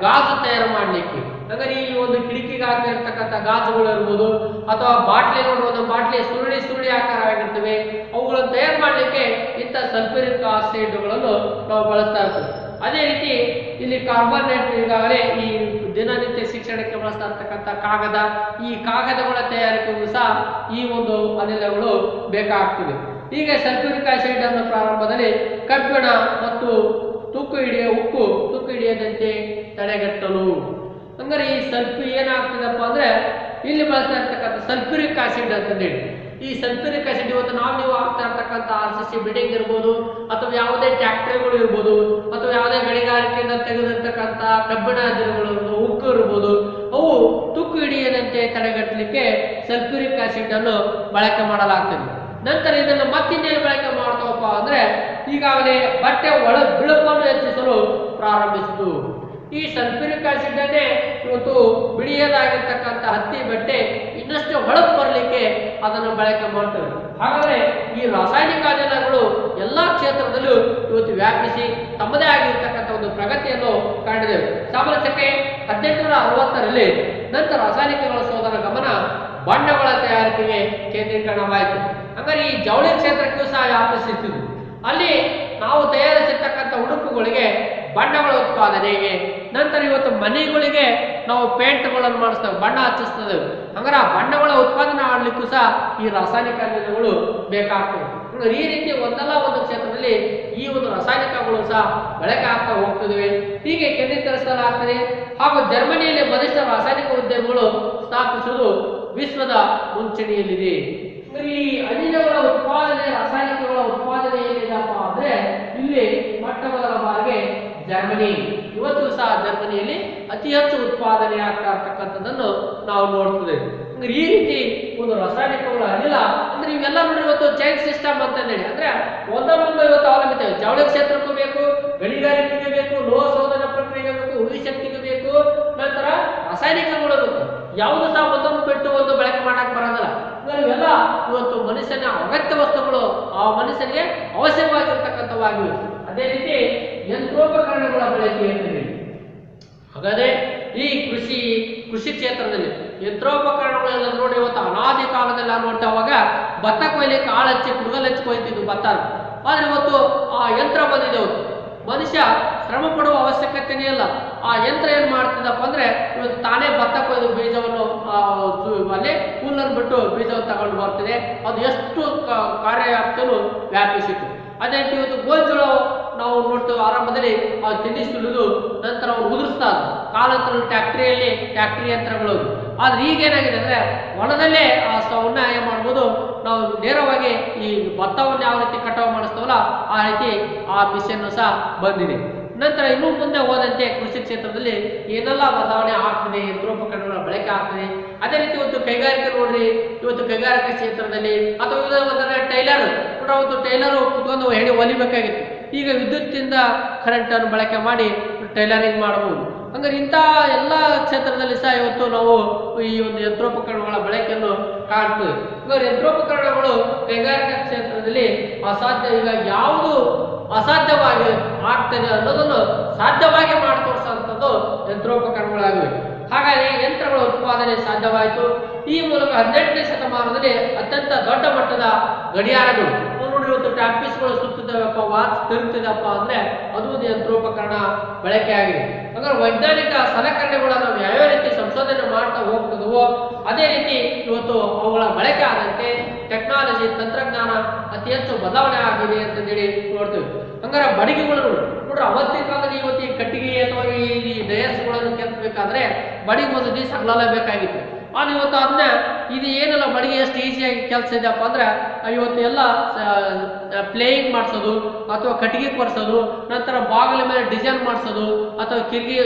ಗಾಜು ತಯಾರು ಮಾಡಲಿಕ್ಕೆ. ಹಂಗಾರೆ ಈ ಒಂದು ಕಿಟಕಿಗೆ ಹಾಕಿರ್ತಕ್ಕಂಥ ಗಾಜುಗಳು ಇರ್ಬೋದು, ಅಥವಾ ಬಾಟ್ಲಿ ನೋಡುವ ಬಾಟ್ಲಿ ಸುರುಳಿ ಆಕಾರವಾಗಿರ್ತವೆ, ಅವುಗಳನ್ನು ತಯಾರು ಮಾಡಲಿಕ್ಕೆ ಇಂಥ ಸಲ್ಫ್ಯೂರಿಕ್ ಆಕ್ಸೈಡ್ಗಳನ್ನು ನಾವು ಬಳಸ್ತಾ ಇರ್ತೇವೆ. ಅದೇ ರೀತಿ ಇಲ್ಲಿ ಕಾರ್ಬೊನೇಟ್ ಈಗಾಗಲೇ ಈ ದಿನನಿತ್ಯ ಶಿಕ್ಷಣಕ್ಕೆ ಬಳಸ್ತಾ ಇರ್ತಕ್ಕಂಥ ಕಾಗದ, ಈ ಕಾಗದಗಳ ತಯಾರಿಕೆಗೂ ಸಹ ಈ ಒಂದು ಅನಿಲಗಳು ಬೇಕಾಗ್ತವೆ. ಹೀಗೆ ಸಲ್ಫ್ಯೂರಿಕ್ ಆಸಿಡ್ ಅನ್ನು ಪ್ರಾರಂಭದಲ್ಲಿ ಕಬ್ಬಿಣ ಮತ್ತು ಉಕ್ಕು ತುಕ್ಕು ಹಿಡಿಯದಂತೆ ತಡೆಗಟ್ಟಲು. ಹಂಗಾರೆ ಈ ಏನಾಗ್ತದಪ್ಪ ಅಂದ್ರೆ ಇಲ್ಲಿ ಬಳಸ್ತಾ ಇರ್ತಕ್ಕಂಥ ಸಲ್ಫ್ಯೂರಿಕ್ ಆಸಿಡ್ ಅಂತಂದೇಳಿ, ಈ ಸಲ್ಫ್ಯೂರಿಕ್ ಆಸಿಡ್ ಇವತ್ತು ನೀವು ಆಗ್ತಾ ಇರ್ತಕ್ಕಂಥ RCC ಬಿಲ್ಡಿಂಗ್ ಇರ್ಬೋದು, ಅಥವಾ ಯಾವುದೇ ಫ್ಯಾಕ್ಟರಿಗಳು ಇರ್ಬೋದು, ಅಥವಾ ಯಾವುದೇ ಗಣಿಗಾರಿಕೆಯಿಂದ ತೆಗೆದಿರ್ತಕ್ಕಂಥ ಕಬ್ಬಿಣ ಉಕ್ಕು ಇರ್ಬೋದು, ಅವು ತುಕ್ಕು ಹಿಡಿಯದಂತೆ ತಡೆಗಟ್ಟಲಿಕ್ಕೆ ಸಲ್ಫ್ಯೂರಿಕ್ ಆಸಿಡ್ ಅನ್ನು ಬಳಕೆ ಮಾಡಲಾಗ್ತದೆ. ನಂತರ ಇದನ್ನು ಮತ್ತಿನ್ನೇನು ಬಳಕೆ ಮಾಡ್ತಾವಪ್ಪ ಅಂದ್ರೆ, ಈಗಾಗಲೇ ಬಟ್ಟೆ ಬಿಳುಪನ್ನು ಹೆಚ್ಚಿಸಲು ಪ್ರಾರಂಭಿಸಿತು. ಈ ಸಲ್ಫ್ಯೂರಿಕ್ ಆಸಿಡ್ ಅನ್ನೇ ಇವತ್ತು ಬಿಳಿಯದಾಗಿರ್ತಕ್ಕಂಥ ಹತ್ತಿ ಬಟ್ಟೆ ಇನ್ನಷ್ಟು ಹೊಳಪು ಬರಲಿಕ್ಕೆ ಅದನ್ನು ಬಳಕೆ ಮಾಡ್ತೇವೆ. ಹಾಗಾದ್ರೆ ಈ ರಾಸಾಯನಿಕ ಅನಿಲಗಳು ಎಲ್ಲಾ ಕ್ಷೇತ್ರದಲ್ಲೂ ಇವತ್ತು ವ್ಯಾಪಿಸಿ ತಮ್ಮದೇ ಆಗಿರ್ತಕ್ಕಂಥ ಒಂದು ಪ್ರಗತಿಯನ್ನು ಕಂಡಿದ್ದೇವೆ. ಸಾಮಾನ್ಯ ಸಂಖ್ಯೆ 1860ರಲ್ಲಿ ನಂತರ ರಾಸಾಯನಿಕಗಳ ಶೋಧನ ಗಮನ ಬಣ್ಣಗಳ ತಯಾರಿಕೆಗೆ ಕೇಂದ್ರೀಕರಣವಾಯಿತು. ಹಾಗಾದ್ರೆ ಈ ಜವಳಿ ಕ್ಷೇತ್ರಕ್ಕೂ ಸಹ ವ್ಯಾಪಿಸುತ್ತಿದ್ದು, ಅಲ್ಲಿ ನಾವು ತಯಾರಿಸಿರ್ತಕ್ಕಂಥ ಉಡುಪುಗಳಿಗೆ ಬಣ್ಣಗಳ ಉತ್ಪಾದನೆಗೆ. ನಂತರ ಇವತ್ತು ಮನೆಗಳಿಗೆ ನಾವು ಪೇಂಟ್ಗಳನ್ನು ಮಾಡಿಸ್ತೇವೆ, ಬಣ್ಣ ಹಚ್ಚಿಸ್ತೇವೆ. ಹಂಗಾರೆ ಆ ಬಣ್ಣಗಳ ಉತ್ಪಾದನೆ ಮಾಡಲಿಕ್ಕೂ ಸಹ ಈ ರಾಸಾಯನಿಕ ಅನಿಲಗಳು ಬೇಕಾಗ್ತವೆ. ಈ ರೀತಿ ಒಂದಲ್ಲ ಒಂದು ಕ್ಷೇತ್ರದಲ್ಲಿ ಈ ಒಂದು ರಾಸಾಯನಿಕಗಳು ಸಹ ಬಳಕೆ ಆಗ್ತಾ ಹೋಗ್ತದೆ. ಹೀಗೆ ಕೇಂದ್ರೀಕರಿಸಲಾಗ್ತದೆ. ಹಾಗೂ ಜರ್ಮನಿಯಲ್ಲಿ ಬಲಿಷ್ಠ ರಾಸಾಯನಿಕ ಉದ್ಯಮಗಳು ಸ್ಥಾಪಿಸುವುದು ವಿಶ್ವದ ಮುಂಚೂಣಿಯಲ್ಲಿದೆ. ಈ ಅನಿಲಗಳ ಉತ್ಪಾದನೆ, ರಾಸಾಯನಿಕಗಳ ಉತ್ಪಾದನೆ ಏನಿದೆಪ್ಪ ಅಂದ್ರೆ ಇಲ್ಲಿ ಮೊಟ್ಟ ಮೊದಲ ಬಾರಿಗೆ ಜರ್ಮನಿ, ಇವತ್ತು ಸಹ ಜರ್ಮನಿಯಲ್ಲಿ ಅತಿ ಹೆಚ್ಚು ಉತ್ಪಾದನೆ ಆಗ್ತಾ ಇರ್ತಕ್ಕಂಥದ್ದನ್ನು ನಾವು ನೋಡ್ತದೆ. ಈ ರೀತಿ ಒಂದು ರಾಸಾಯನಿಕಗಳ ಅನಿಲ ಅಂದ್ರೆ ಇವೆಲ್ಲ ನೋಡಿ ಇವತ್ತು ಚೈನ್ ಸಿಸ್ಟಮ್ ಅಂತ ಹೇಳಿ ಅಂದ್ರೆ ಒಂದೊಂದು ಇವತ್ತು ಅವಲಂಬಿತ. ಜವಳಿ ಕ್ಷೇತ್ರಕ್ಕೂ ಬೇಕು, ಗಣಿಗಾರಿಕೆಗೆ ಬೇಕು, ಲೋಹ ಶೋಧನ ಪ್ರಕ್ರಿಯೆಗೆ ಬೇಕು, ಉಳಿ ಶಕ್ತಿಗೆ ಬೇಕು, ನಂತರ ರಾಸಾಯನಿಕಗಳು ಬೇಕು. ಯಾವುದು ಸಹ ಒಂದೊಂದು ಬಿಟ್ಟು ಒಂದು ಬಳಕೆ ಮಾಡಕ್ ಬರೋದಿಲ್ಲ. ಇವೆಲ್ಲ ಇವತ್ತು ಮನುಷ್ಯನ ಅಗತ್ಯ ವಸ್ತುಗಳು, ಆ ಮನುಷ್ಯನಿಗೆ ಅವಶ್ಯವಾಗಿರ್ತಕ್ಕಂಥವಾಗಿವೆ. ಅದೇ ರೀತಿ ಯಂತ್ರೋಪಕರಣಗಳ ಬಳಕೆ ಏನಿದೆ. ಹಾಗಾದ್ರೆ ಈ ಕೃಷಿ ಕ್ಷೇತ್ರದಲ್ಲಿ ಯಂತ್ರೋಪಕರಣಗಳೆಲ್ಲ ನೋಡಿ ಇವತ್ತು ಅನಾದಿ ಕಾಲದಲ್ಲಿ ನೋಡ್ತಾ ಅವಾಗ ಭತ್ತ ಕೊಯ್ಲಿಕ್ಕೆ ಆಳು ಹಚ್ಚಿ ಕುಡುಗಲ್ ಹಚ್ಚಿ ಕೊಯ್ತಿದ್ವು ಭತ್ತ. ಆದ್ರೆ ಇವತ್ತು ಆ ಯಂತ್ರ ಬಂದಿದೆ. ಮನುಷ್ಯ ಶ್ರಮ ಪಡುವ ಅವಶ್ಯಕತೆನೇ ಇಲ್ಲ. ಆ ಯಂತ್ರ ಏನ್ ಮಾಡ್ತಿದ್ದಪ್ಪ ಅಂದ್ರೆ ಇವತ್ತು ತಾನೇ ಭತ್ತ ಕೊಯ್ದು ಬೀಜವನ್ನು ಅಲ್ಲಿ ಹುಲ್ಲನ್ನು ಬಿಟ್ಟು ಬೀಜವನ್ನು ತಗೊಂಡು ಬರ್ತಿದೆ. ಅದು ಎಷ್ಟು ಕಾರ್ಯವ್ಯಾಪ್ತಿಯನ್ನು ವ್ಯಾಪಿಸಿತ್ತು. ಅದೇ ರೀತಿ ಇವತ್ತು ಗೋಂಜೋಳ ನಾವು ನೋಡ್ತೇವೆ. ಆರಂಭದಲ್ಲಿ ತಿಂಡಿ ಸುಲಿದು ನಂತರ ಅವ್ರು ಉದುರಿಸ್ತಾ ಇದ್ರು. ಕಾಲಾಂತರ ಟ್ಯಾಕ್ಟ್ರಿ ಯಂತ್ರಗಳು. ಆದ್ರೆ ಈಗೇನಾಗಿದೆ ಅಂದ್ರೆ ಹೊಲದಲ್ಲೇ ಆ ಸವನ್ನ ಏನ್ ಮಾಡ್ಬೋದು, ನಾವು ನೇರವಾಗಿ ಈ ಭತ್ತವನ್ನು ಯಾವ ರೀತಿ ಕಟಾವು ಮಾಡಿಸ್ತೇವಲ್ಲ ಆ ರೀತಿ ಆ ಮಿಷನ್ ಸಹ ಬಂದಿದೆ. ನಂತರ ಇನ್ನೂ ಮುಂದೆ ಹೋದಂತೆ ಕೃಷಿ ಕ್ಷೇತ್ರದಲ್ಲಿ ಏನೆಲ್ಲ ಬದಲಾವಣೆ ಆಗ್ತದೆ, ಯಂತ್ರೋಪಕರಣಗಳ ಬಳಕೆ ಆಗ್ತದೆ. ಅದೇ ರೀತಿ ಇವತ್ತು ಕೈಗಾರಿಕೆ ನೋಡ್ರಿ, ಇವತ್ತು ಕೈಗಾರಿಕೆ ಕ್ಷೇತ್ರದಲ್ಲಿ ಅಥವಾ ಟೈಲರ್ ಅವತ್ತು ಟೈಲರು ಕುತ್ಕೊಂಡು ಹೆಣಿ ಹೊಲಿಬೇಕಾಗಿತ್ತು. ಈಗ ವಿದ್ಯುತ್ತಿಂದ ಕರೆಂಟ್ ಅನ್ನು ಬಳಕೆ ಮಾಡಿ ಟೈಲರಿಂಗ್ ಮಾಡಬಹುದು. ಹಂಗಾರೆ ಇಂಥ ಎಲ್ಲ ಕ್ಷೇತ್ರದಲ್ಲಿ ಸಹ ಇವತ್ತು ನಾವು ಈ ಒಂದು ಯಂತ್ರೋಪಕರಣಗಳ ಬಳಕೆಯನ್ನು ಕಾಣ್ತೇವೆ. ಇವಾಗ ಯಂತ್ರೋಪಕರಣಗಳು ಕೈಗಾರಿಕಾ ಕ್ಷೇತ್ರದಲ್ಲಿ ಅಸಾಧ್ಯ, ಈಗ ಯಾವುದು ಅಸಾಧ್ಯವಾಗಿ ಆಗ್ತದೆ ಅನ್ನೋದನ್ನು ಸಾಧ್ಯವಾಗಿ ಮಾಡಿ ತೋರಿಸುವಂಥದ್ದು ಯಂತ್ರೋಪಕರಣಗಳಾಗಿವೆ. ಹಾಗಾಗಿ ಯಂತ್ರಗಳ ಉತ್ಪಾದನೆ ಸಾಧ್ಯವಾಯಿತು. ಈ ಮೂಲಕ 18ನೇ ಶತಮಾನದಲ್ಲಿ ಅತ್ಯಂತ ದೊಡ್ಡ ಮಟ್ಟದ ಗಡಿಯಾರಗಳು ನೋಡಿ ಇವತ್ತು ಟ್ಯಾಪಿಸ್ಗಳು ಸುತ್ತಿದವಪ್ಪ, ವಾಚ್ ತಿರುಗ್ತಿದಪ್ಪ ಅಂದ್ರೆ ಅದು ಒಂದು ಯಂತ್ರೋಪಕರಣ ಬಳಕೆ ಆಗಿದೆ. ಹಾಗಾದ್ರೆ ವೈಜ್ಞಾನಿಕ ಸಲಕರಣೆಗಳನ್ನು ನಾವು ಯಾವ್ಯಾವ ರೀತಿ ಸಂಶೋಧನೆ ಮಾಡ್ತಾ ಹೋಗ್ತದವೋ ಅದೇ ರೀತಿ ಇವತ್ತು ಅವುಗಳ ಬಳಕೆ ಆದಂತೆ ಟೆಕ್ನಾಲಜಿ, ತಂತ್ರಜ್ಞಾನ ಅತಿ ಹೆಚ್ಚು ಬದಲಾವಣೆ ಆಗಿದೆ ಅಂತೇಳಿ ನೋಡ್ತೇವೆ. ಹಂಗಾರೆ ಬಡಿಗೆಗಳು ನೋಡ್ರಿ, ಅವತ್ತಿನ ಕಾಲದಲ್ಲಿ ಇವತ್ತು ಈ ಕಟ್ಟಿಗೆ ಅಥವಾ ಈ ಡಯಸ್ಗಳನ್ನು ಕೆತ್ತಬೇಕಾದ್ರೆ ಬಡಿಗೆ ಒಂದು ದಿವಸ ಬೇಕಾಗಿತ್ತು. ಆದ್ರೆ ಇವತ್ತು ಅದನ್ನ ಇದು ಏನೆಲ್ಲ ಬಡಿಗೆ ಎಷ್ಟು ಈಸಿಯಾಗಿ ಕೆಲಸ ಇದೆಯಪ್ಪ ಅಂದ್ರೆ ಇವತ್ತು ಎಲ್ಲ ಪ್ಲೇಯಿಂಗ್ ಮಾಡಿಸೋದು ಅಥವಾ ಕಟ್ಟಿಗೆ ಕೊರೆಸೋದು, ನಂತರ ಬಾಗಿಲ ಮೇಲೆ ಡಿಸೈನ್ ಮಾಡಿಸೋದು ಅಥವಾ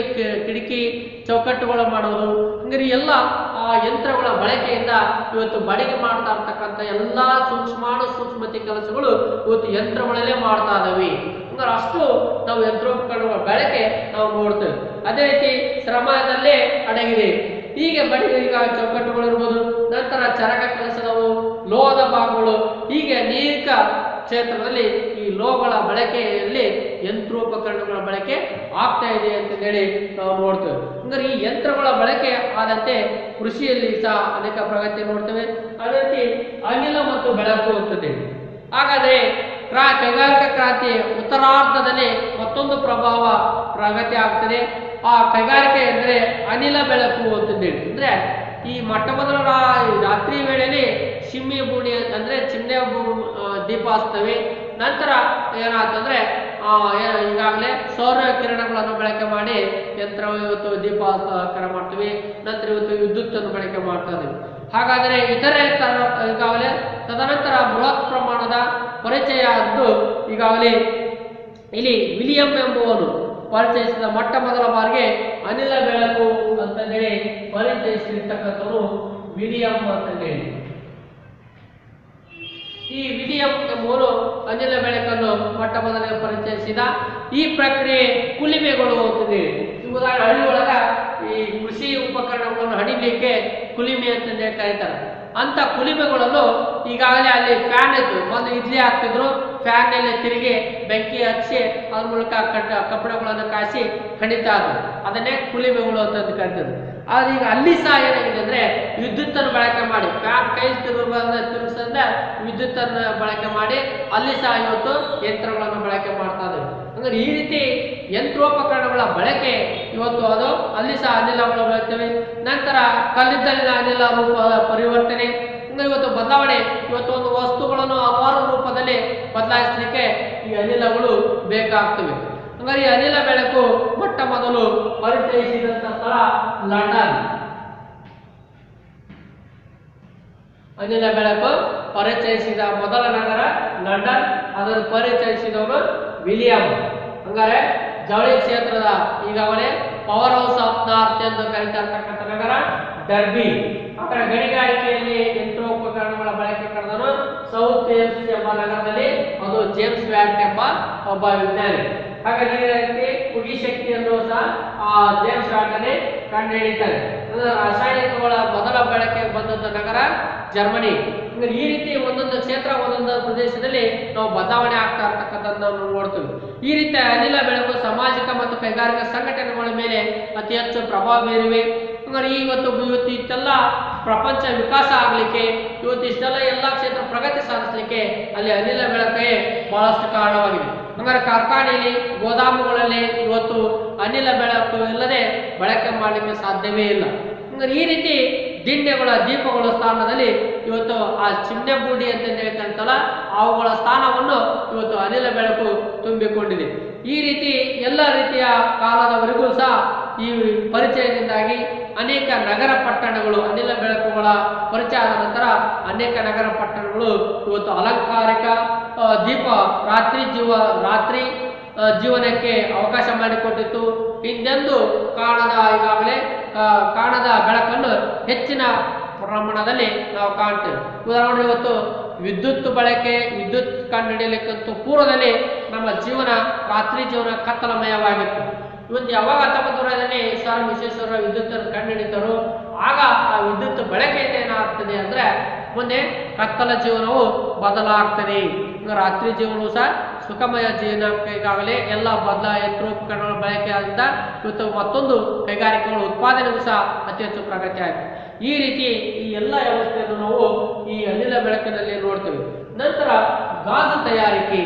ಕಿಟಕಿ ಚೌಕಟ್ಟುಗಳು ಮಾಡೋದು. ಹಂಗಾರೆ ಎಲ್ಲ ಆ ಯಂತ್ರಗಳ ಬಳಕೆಯಿಂದ ಇವತ್ತು ಬಡಿಗೆ ಮಾಡ್ತಾ ಇರ್ತಕ್ಕಂಥ ಎಲ್ಲ ಸೂಕ್ಷ್ಮತೆ ಕೆಲಸಗಳು ಇವತ್ತು ಯಂತ್ರಗಳಲ್ಲೇ ಮಾಡ್ತಾ ಇದಾವೆ. ಹಂಗಾರೆ ಅಷ್ಟು ನಾವು ಯಂತ್ರೋಪಕರಣಗಳ ಬಳಕೆ ನಾವು ನೋಡ್ತೇವೆ. ಅದೇ ರೀತಿ ಶ್ರಮದಲ್ಲೇ ಅಡಗಿದೆ. ಹೀಗೆ ಬಡಿಗೆ ಈಗ ಚೌಕಟ್ಟುಗಳು ಇರ್ಬೋದು, ನಂತರ ಚರಕ ಕೆಲಸದವು, ಲೋಹದ ಭಾಗಗಳು, ಹೀಗೆ ಅನೇಕ ಕ್ಷೇತ್ರದಲ್ಲಿ ಈ ಲೋಹಗಳ ಬಳಕೆಯಲ್ಲಿ ಯಂತ್ರೋಪಕರಣಗಳ ಬಳಕೆ ಆಗ್ತಾ ಇದೆ ಅಂತ ಹೇಳಿ ನಾವು ನೋಡ್ತೇವೆ. ಅಂದ್ರೆ ಈ ಯಂತ್ರಗಳ ಬಳಕೆ ಆದಂತೆ ಕೃಷಿಯಲ್ಲಿ ಸಹ ಅನೇಕ ಪ್ರಗತಿ ನೋಡ್ತೇವೆ. ಅದೇ ರೀತಿ ಅನಿಲ ಮತ್ತು ಬೆಳಕು ಹೋಗ್ತದೆ. ಹಾಗಾದ್ರೆ ಕೈಗಾರಿಕಾ ಕ್ರಾಂತಿ ಉತ್ತರಾರ್ಧದಲ್ಲಿ ಮತ್ತೊಂದು ಪ್ರಗತಿ ಆಗ್ತದೆ. ಆ ಕೈಗಾರಿಕೆ ಎಂದರೆ ಅನಿಲ ಬೆಳಕು ಅಂತಂದೇಳಿ ಅಂದ್ರೆ ಈ ಮೊಟ್ಟ ಮೊದಲ ರಾತ್ರಿ ವೇಳೆಯಲ್ಲಿ ಚಿಮ್ಮೆ ಬೂಡಿ ಅಂದ್ರೆ ಚಿಮ್ನೆ ದೀಪ ಹಚ್ತವೆ. ನಂತರ ಏನಾಗ್ತಂದ್ರೆ ಈಗಾಗಲೇ ಸೌರ ಕಿರಣಗಳನ್ನು ಬಳಕೆ ಮಾಡಿ ಯಂತ್ರ ಇವತ್ತು ದೀಪ ಮಾಡ್ತೀವಿ. ನಂತರ ಇವತ್ತು ವಿದ್ಯುತ್ ಬಳಕೆ ಮಾಡ್ತಾ ಇದ್ದೀವಿ. ಹಾಗಾದರೆ ಇತರೆ ಈಗಾಗಲೇ ತದನಂತರ ಬೃಹತ್ ಪ್ರಮಾಣದ ಪರಿಚಯ ಆದ್ದು ಈಗಾಗಲೇ ಇಲ್ಲಿ ವಿಲಿಯಂ ಎಂಬುವನು ಪರಿಚಯಿಸಿದ ಮೊಟ್ಟ ಮೊದಲ ಬಾರಿಗೆ ಅನಿಲ ಬೆಳಕು ಅಂತಂದೇಳಿ ಪರಿಚಯಿಸಿರ್ತಕ್ಕಂಥವನು ವಿಲಿಯಂ ಅಂತಂದೇಳಿ. ಈ ವಿಲಿಯಂ ಎಂಬುವನು ಅನಿಲ ಬೆಳಕನ್ನು ಮೊಟ್ಟ ಮೊದಲಿಗೆ ಪರಿಚಯಿಸಿದ. ಈ ಪ್ರಕ್ರಿಯೆ ಕುಲಿಮೆಗಳು ಅಂತಂದೇಳಿ, ಉದಾಹರಣೆ ಹಳ್ಳಿ ಒಳಗ ಈ ಕೃಷಿ ಉಪಕರಣಗಳನ್ನು ಹಣಿಲಿಕ್ಕೆ ಕುಲಿಮೆ ಅಂತಂದೇಳಿ ಕರೀತಾರೆ. ಅಂತ ಕುಲಿಮೆಗಳನ್ನು ಈಗಾಗಲೇ ಅಲ್ಲಿ ಫ್ಯಾನ್ ಇತ್ತು, ಒಂದು ಇಡ್ಲಿ ಹಾಕ್ತಿದ್ರು, ಫ್ಯಾನ್ ನಲ್ಲಿ ತಿರುಗಿ ಬೆಂಕಿ ಹಚ್ಚಿ ಅದ್ರ ಮೂಲಕ ಕಬ್ಬಣಗಳನ್ನು ಕಾಯಿಸಿ ಖಂಡಿತ ಅದು ಅದನ್ನೇ ಕುಲಿಮೆಗಳು ಅಂತ ಕರಿತಿದ್ರು. ಆದ್ರೆ ಈಗ ಅಲ್ಲಿ ಸಹ ಏನಾಗಿದೆ ಅಂದ್ರೆ ವಿದ್ಯುತ್ತನ್ನು ಬಳಕೆ ಮಾಡಿ ಫ್ಯಾನ್ ಕೈ ತಿರುಗಿಸಂದ್ರೆ ವಿದ್ಯುತ್ತನ್ನು ಬಳಕೆ ಮಾಡಿ ಅಲ್ಲಿ ಸಹ ಇವತ್ತು ಯಂತ್ರಗಳನ್ನು ಬಳಕೆ ಮಾಡ್ತಾ ಇದ್ದಾರೆ. ಅಂದ್ರೆ ಈ ರೀತಿ ಯಂತ್ರೋಪಕರಣಗಳ ಬಳಕೆ ಇವತ್ತು ಅದು ಅಲ್ಲಿ ಸಹ ಅನಿಲಗಳು ಬಳಸ್ತೇವೆ. ನಂತರ ಕಲ್ಲಿದ್ದಲಿನ ಅನಿಲ ರೂಪ ಪರಿವರ್ತನೆ ಅಂದ್ರೆ ಇವತ್ತು ಬದಲಾವಣೆ, ಇವತ್ತು ಒಂದು ವಸ್ತುಗಳನ್ನು ಹಲವಾರು ರೂಪದಲ್ಲಿ ಬದಲಾಯಿಸಲಿಕ್ಕೆ ಈ ಅನಿಲಗಳು ಬೇಕಾಗ್ತವೆ. ಅಂದರೆ ಈ ಅನಿಲ ಬೆಳಕು ಮೊಟ್ಟ ಮೊದಲು ಪರಿಚಯಿಸಿದಂತ ಸ್ಥಳ ಲಂಡನ್. ಅನಿಲ ಬೆಳಕು ಪರಿಚಯಿಸಿದ ಮೊದಲ ನಗರ ಲಂಡನ್. ಅದನ್ನು ಪರಿಚಯಿಸಿದವರು ವಿಲಿಯಂ. ಹಂಗಾರೆ ಜವಳಿ ಕ್ಷೇತ್ರದ ಈಗಾಗಲೇ ಪವರ್ ಹೌಸ್ ಆಫ್ ನಾರ್ತ್ ಎಂದು ಕರೀತಾ ಇರ್ತಕ್ಕಂಥ ನಗರ ಡರ್ಬಿ. ಆ ಕಡೆ ಗಣಿಗಾರಿಕೆಯಲ್ಲಿ ಯಂತ್ರೋಪಕರಣಗಳ ಬಳಕೆ ಕಂಡನು ಸೌತ್ ವೇಲ್ಸ್ ಎಂಬ ನಗರದಲ್ಲಿ, ಅದು ಜೇಮ್ಸ್ ವ್ಯಾಟ್ ಎಂಬ ಒಬ್ಬ ವಿಜ್ಞಾನಿ. ಹಾಗಾಗಿ ಉಗಿ ಶಕ್ತಿಯನ್ನು ಸಹ ಜೇಮ್ಸ್ ವ್ಯಾಟನೇ ಕಂಡು ಹಿಡಿತಾರೆ. ರಾಸಾಯನಿಕಗಳ ಮೊದಲ ಬಳಕೆ ಬಂದಂತ ನಗರ ಜರ್ಮನಿ. ಈ ರೀತಿ ಒಂದೊಂದು ಕ್ಷೇತ್ರ ಒಂದೊಂದು ಪ್ರದೇಶದಲ್ಲಿ ನಾವು ಬದಲಾವಣೆ ಆಗ್ತಾ ಇರ್ತಕ್ಕಂಥದ್ದು ನಾವು ನೋಡ್ತೀವಿ. ಈ ರೀತಿ ಅನಿಲ ಬೆಳಕು ಸಾಮಾಜಿಕ ಮತ್ತು ಕೈಗಾರಿಕಾ ಸಂಘಟನೆಗಳ ಮೇಲೆ ಅತಿ ಹೆಚ್ಚು ಪ್ರಭಾವ ಬೀರಿವೆ. ಇವತ್ತು ಇಷ್ಟೆಲ್ಲ ಪ್ರಪಂಚ ವಿಕಾಸ ಆಗ್ಲಿಕ್ಕೆ, ಇವತ್ತು ಇಷ್ಟೆಲ್ಲ ಎಲ್ಲ ಕ್ಷೇತ್ರ ಪ್ರಗತಿ ಸಾಧಿಸಲಿಕ್ಕೆ ಅಲ್ಲಿ ಅನಿಲ ಬೆಳಕೇ ಬಹಳಷ್ಟು ಕಾರಣವಾಗಿದೆ. ಹಂಗಾರೆ ಕಾರ್ಖಾನೆಯಲ್ಲಿ, ಗೋದಾಮುಗಳಲ್ಲಿ ಇವತ್ತು ಅನಿಲ ಬೆಳಕು ಇಲ್ಲದೆ ಬಳಕೆ ಮಾಡಲಿಕ್ಕೆ ಸಾಧ್ಯವೇ ಇಲ್ಲ. ಈ ರೀತಿ ದಿಣ್ಣೆಗಳ ದೀಪಗಳ ಸ್ಥಾನದಲ್ಲಿ ಇವತ್ತು ಆ ಚಿಮ್ನೆ ಬೂಡಿ ಅಂತ ಹೇಳ್ತಲ್ಲ, ಅವುಗಳ ಸ್ಥಾನವನ್ನು ಇವತ್ತು ಅನಿಲ ಬೆಳಕು ತುಂಬಿಕೊಂಡಿದೆ. ಈ ರೀತಿ ಎಲ್ಲ ರೀತಿಯ ಕಾಲದವರೆಗೂ ಸಹ ಈ ಪರಿಚಯದಿಂದಾಗಿ ಅನೇಕ ನಗರ ಪಟ್ಟಣಗಳು, ಅನಿಲ ಬೆಳಕುಗಳ ಪರಿಚಯ ಆದ ನಂತರ ಅನೇಕ ನಗರ ಪಟ್ಟಣಗಳು ಇವತ್ತು ಅಲಂಕಾರಿಕ ದೀಪ ರಾತ್ರಿ ಜೀವನಕ್ಕೆ ಅವಕಾಶ ಮಾಡಿಕೊಟ್ಟಿತ್ತು. ಹಿಂದೆಂದು ಈಗಾಗಲೇ ಕಾಣದ ಬೆಳಕನ್ನು ಹೆಚ್ಚಿನ ಪ್ರಮಾಣದಲ್ಲಿ ನಾವು ಕಾಣ್ತೇವೆ. ಉದಾಹರಣೆ ಇವತ್ತು ವಿದ್ಯುತ್ ಬಳಕೆ, ವಿದ್ಯುತ್ ಕಂಡುಹಿಡಿಯಲಿಕ್ಕಂತೂ ಪೂರ್ವದಲ್ಲಿ ನಮ್ಮ ಜೀವನ, ರಾತ್ರಿ ಜೀವನ ಕತ್ತಲಮಯವಾಗಿತ್ತು. ಇವತ್ತು ಯಾವಾಗ 1900ರಲ್ಲಿ ಸರ್ ವಿಶ್ವೇಶ್ವರ ವಿದ್ಯುತ್ ಕಂಡುಹಿಡಿತಾರೋ ಆಗ ಆ ವಿದ್ಯುತ್ ಬಳಕೆಯಿಂದ ಏನಾಗ್ತದೆ ಅಂದ್ರೆ ಮುಂದೆ ಕತ್ತಲ ಜೀವನವು ಬದಲಾಗ್ತದೆ. ರಾತ್ರಿ ಜೀವನವು ಸಹ ಸುಖಮಯ ಜೀವನಕ್ಕೆ ಈಗಾಗಲೇ ಎಲ್ಲ ಯಂತ್ರೋಪಕರಣಗಳ ಬಳಕೆಯಾದಿಂದ ಇವತ್ತು ಮತ್ತೊಂದು ಕೈಗಾರಿಕೆಗಳ ಉತ್ಪಾದನೆಗೂ ಸಹ ಅತಿ ಹೆಚ್ಚು ಪ್ರಗತಿ ಆಗಿದೆ. ಈ ರೀತಿ ಈ ಎಲ್ಲ ವ್ಯವಸ್ಥೆಯನ್ನು ನಾವು ಈ ಅನಿಲ ಬೆಳಕಿನಲ್ಲಿ ನೋಡ್ತೇವೆ. ನಂತರ ಗಾಜು ತಯಾರಿಕೆ.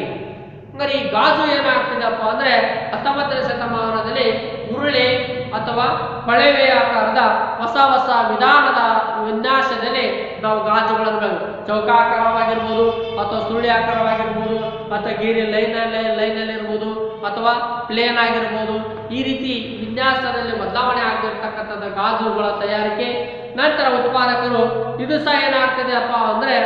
ಈ ಗಾಜು ಏನಾಗ್ತಿದೆಪ್ಪ ಅಂದ್ರೆ 19ನೇ ಶತಮಾನದಲ್ಲಿ ಉರುಳೆ ಅಥವಾ ಕೊಳವೆ ಆಕಾರದ ಹೊಸ ವಿಧಾನದ ವಿನ್ಯಾಸದಲ್ಲಿ ನಾವು ಗಾಜುಗಳನ್ನು ಚೌಕಾಕಾರವಾಗಿರ್ಬೋದು ಅಥವಾ ಸುರುಳಿ ಆಕಾರವಾಗಿರ್ಬೋದು ಅಥವಾ ಗೀರಿ ಲೈನಲ್ಲಿ ಇರ್ಬೋದು ಅಥವಾ ಪ್ಲೇನ್ ಆಗಿರ್ಬೋದು, ಈ ರೀತಿ ವಿನ್ಯಾಸದಲ್ಲಿ ಬದಲಾವಣೆ ಆಗಿರ್ತಕ್ಕಂಥದ್ದು ಗಾಜುಗಳ ತಯಾರಿಕೆ. ನಂತರ ಉತ್ಪಾದಕರು ಇದು ಸಹ ಏನಾಗ್ತದೆಯಪ್ಪ ಅಂದ್ರೆ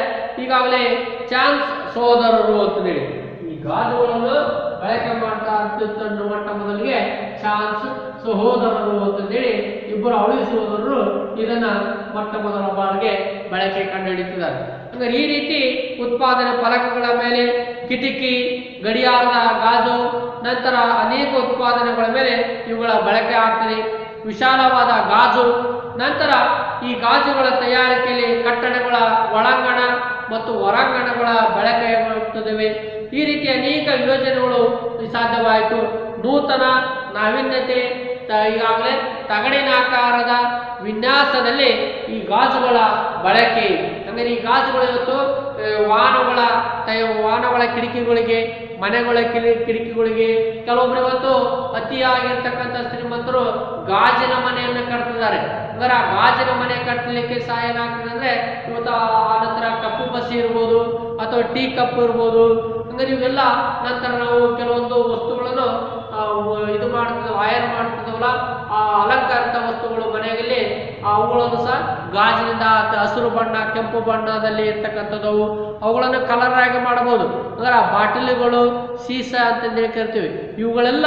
ಈಗಾಗಲೇ ಚಾನ್ಸ್ ಸಹೋದರರು ಅಂತೇಳಿ ಈ ಗಾಜುಗಳನ್ನು ಬಳಕೆ ಮಾಡ್ತಾ ಅತ್ಯುತ್ತಮ ಮೊಟ್ಟ ಮೊದಲಿಗೆ ಚಾನ್ಸ್ ಸಹೋದರರು ಅಂತೇಳಿ ಇಬ್ಬರು ಅವಳಿ ಸಹೋದರರು ಇದನ್ನ ಮೊಟ್ಟ ಮೊದಲ ಬಾರಿಗೆ ಬಳಕೆ ಕಂಡುಹಿಡಿತಿದ್ದಾರೆ. ಅಂದ್ರೆ ಈ ರೀತಿ ಉತ್ಪಾದನೆ ಫಲಕಗಳ ಮೇಲೆ ಕಿಟಕಿ, ಗಡಿಯಾರದ ಗಾಜು, ನಂತರ ಅನೇಕ ಉತ್ಪಾದನೆಗಳ ಮೇಲೆ ಇವುಗಳ ಬಳಕೆ ಆಗ್ತದೆ. ವಿಶಾಲವಾದ ಗಾಜು, ನಂತರ ಈ ಗಾಜುಗಳ ತಯಾರಿಕೆಯಲ್ಲಿ ಕಟ್ಟಡಗಳ ಒಳಾಂಗಣ ಮತ್ತು ಹೊರಾಂಗಣಗಳ ಬಳಕೆಯಾಗುತ್ತವೆ. ಈ ರೀತಿ ಅನೇಕ ಯೋಜನೆಗಳು ಸಾಧ್ಯವಾಯಿತು. ನೂತನ ನಾವೀನ್ಯತೆ ಈಗಾಗಲೇ ತಗಡಿನಾಕಾರದ ವಿನ್ಯಾಸದಲ್ಲಿ ಈ ಗಾಜುಗಳ ಬಳಕೆ. ಅಂದರೆ ಈ ಗಾಜುಗಳು ಇವತ್ತು ವಾಹನಗಳ ಕಿಟಕಿಗಳಿಗೆ, ಮನೆಗಳ ಕಿಟಕಿಗಳಿಗೆ, ಕೆಲವೊಬ್ರು ಇವತ್ತು ಅತಿಯಾಗಿರ್ತಕ್ಕಂಥ ಶ್ರೀಮಂತರು ಗಾಜಿನ ಮನೆಯನ್ನು ಕಟ್ತಿದ್ದಾರೆ. ಅಂದ್ರೆ ಆ ಗಾಜಿನ ಮನೆ ಕಟ್ಟಲಿಕ್ಕೆ ಸಹ ಏನಾಗ್ತದೆ ಅಂದ್ರೆ ಇವತ್ತು ಆ ನಂತರ ಕಪ್ಪು ಬಸಿ ಇರ್ಬೋದು ಅಥವಾ ಟೀ ಕಪ್ ಇರ್ಬೋದು. ಅಂದ್ರೆ ಇವೆಲ್ಲ ನಂತರ ನಾವು ಕೆಲವೊಂದು ವಸ್ತುಗಳನ್ನು ಇದು ಆಯರ್ ಮಾಡ್ತಿದ್ದವಲ್ಲ, ಆ ಅಲಂಕಾರಿಕ ವಸ್ತುಗಳು ಮನೆಯಲ್ಲಿ ಅವುಗಳನ್ನು ಸಹ ಗಾಜಿನಿಂದ ಹಸಿರು ಬಣ್ಣ, ಕೆಂಪು ಬಣ್ಣದಲ್ಲಿ ಇರ್ತಕ್ಕಂಥದ್ದು ಅವುಗಳನ್ನು ಕಲರ್ ಆಗಿ ಮಾಡಬಹುದು. ಅಂದ್ರೆ ಆ ಬಾಟಲಿಗಳು, ಸೀಸ ಅಂತಂದೇಳಿ ಕರಿತೀವಿ, ಇವುಗಳೆಲ್ಲ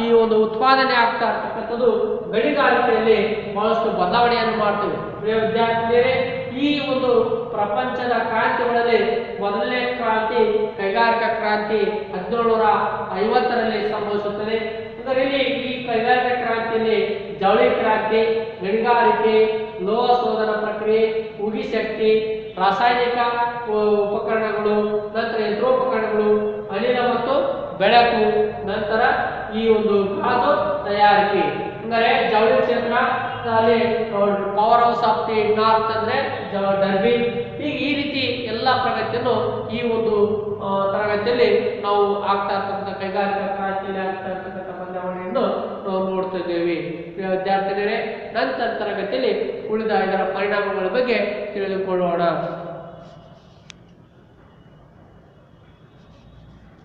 ಈ ಒಂದು ಉತ್ಪಾದನೆ ಆಗ್ತಾ ಇರ್ತಕ್ಕಂಥದ್ದು ಗಣಿಗಾರಿಕೆಯಲ್ಲಿ ಬಹಳಷ್ಟು ಬದಲಾವಣೆಯನ್ನು ಮಾಡ್ತೀವಿ. ವಿದ್ಯಾರ್ಥಿಗಳೇ, ಈ ಒಂದು ಪ್ರಪಂಚದ ಕ್ರಾಂತಿಗಳಲ್ಲಿ ಮೊದಲನೇ ಕ್ರಾಂತಿ ಕೈಗಾರಿಕಾ ಕ್ರಾಂತಿ 1750ರಲ್ಲಿ ಸಂಭವಿಸುತ್ತದೆ. ಇದರಲ್ಲಿ ಈ ಕೈಗಾರಿಕಾ ಕ್ರಾಂತಿಯಲ್ಲಿ ಜವಳಿ ಕ್ರಾಂತಿ, ಗಣಿಗಾರಿಕೆ, ಲೋಹ ಶೋಧನ ಪ್ರಕ್ರಿಯೆ, ಉಗಿ ಶಕ್ತಿ, ರಾಸಾಯನಿಕ ಉಪಕರಣಗಳು, ನಂತರ ಯಂತ್ರೋಪಕರಣಗಳು, ಅನಿಲ ಮತ್ತು ಬೆಳಕು, ನಂತರ ಈ ಒಂದು ಗಾಜು ತಯಾರಿಕೆ. ಅಂದರೆ ಜವಳಿ ಕ್ಷೇತ್ರ ಅಲ್ಲಿ power house of the north ಅಂದ್ರೆ ಡರ್ಬಿ. ಹೀಗೆ ಈ ರೀತಿ ಎಲ್ಲ ಪ್ರಗತಿಯನ್ನು ಈ ಒಂದು ತರಗತಿಯಲ್ಲಿ ನಾವು ಆಗ್ತಾ ಇರ್ತಕ್ಕಂಥ ಕೈಗಾರಿಕಾ ಕ್ರಾಂತಿಯಲ್ಲಿ ಆಗ್ತಾ ಇರ್ತಕ್ಕಂಥ ಬದಲಾವಣೆಯನ್ನು ನಾವು ನೋಡ್ತಾ ಇದ್ದೇವೆ. ವಿದ್ಯಾರ್ಥಿಗಳೇ, ನಂತರ ತರಗತಿಯಲ್ಲಿ ಉಳಿದ ಇದರ ಪರಿಣಾಮಗಳ ಬಗ್ಗೆ ತಿಳಿದುಕೊಳ್ಳೋಣ.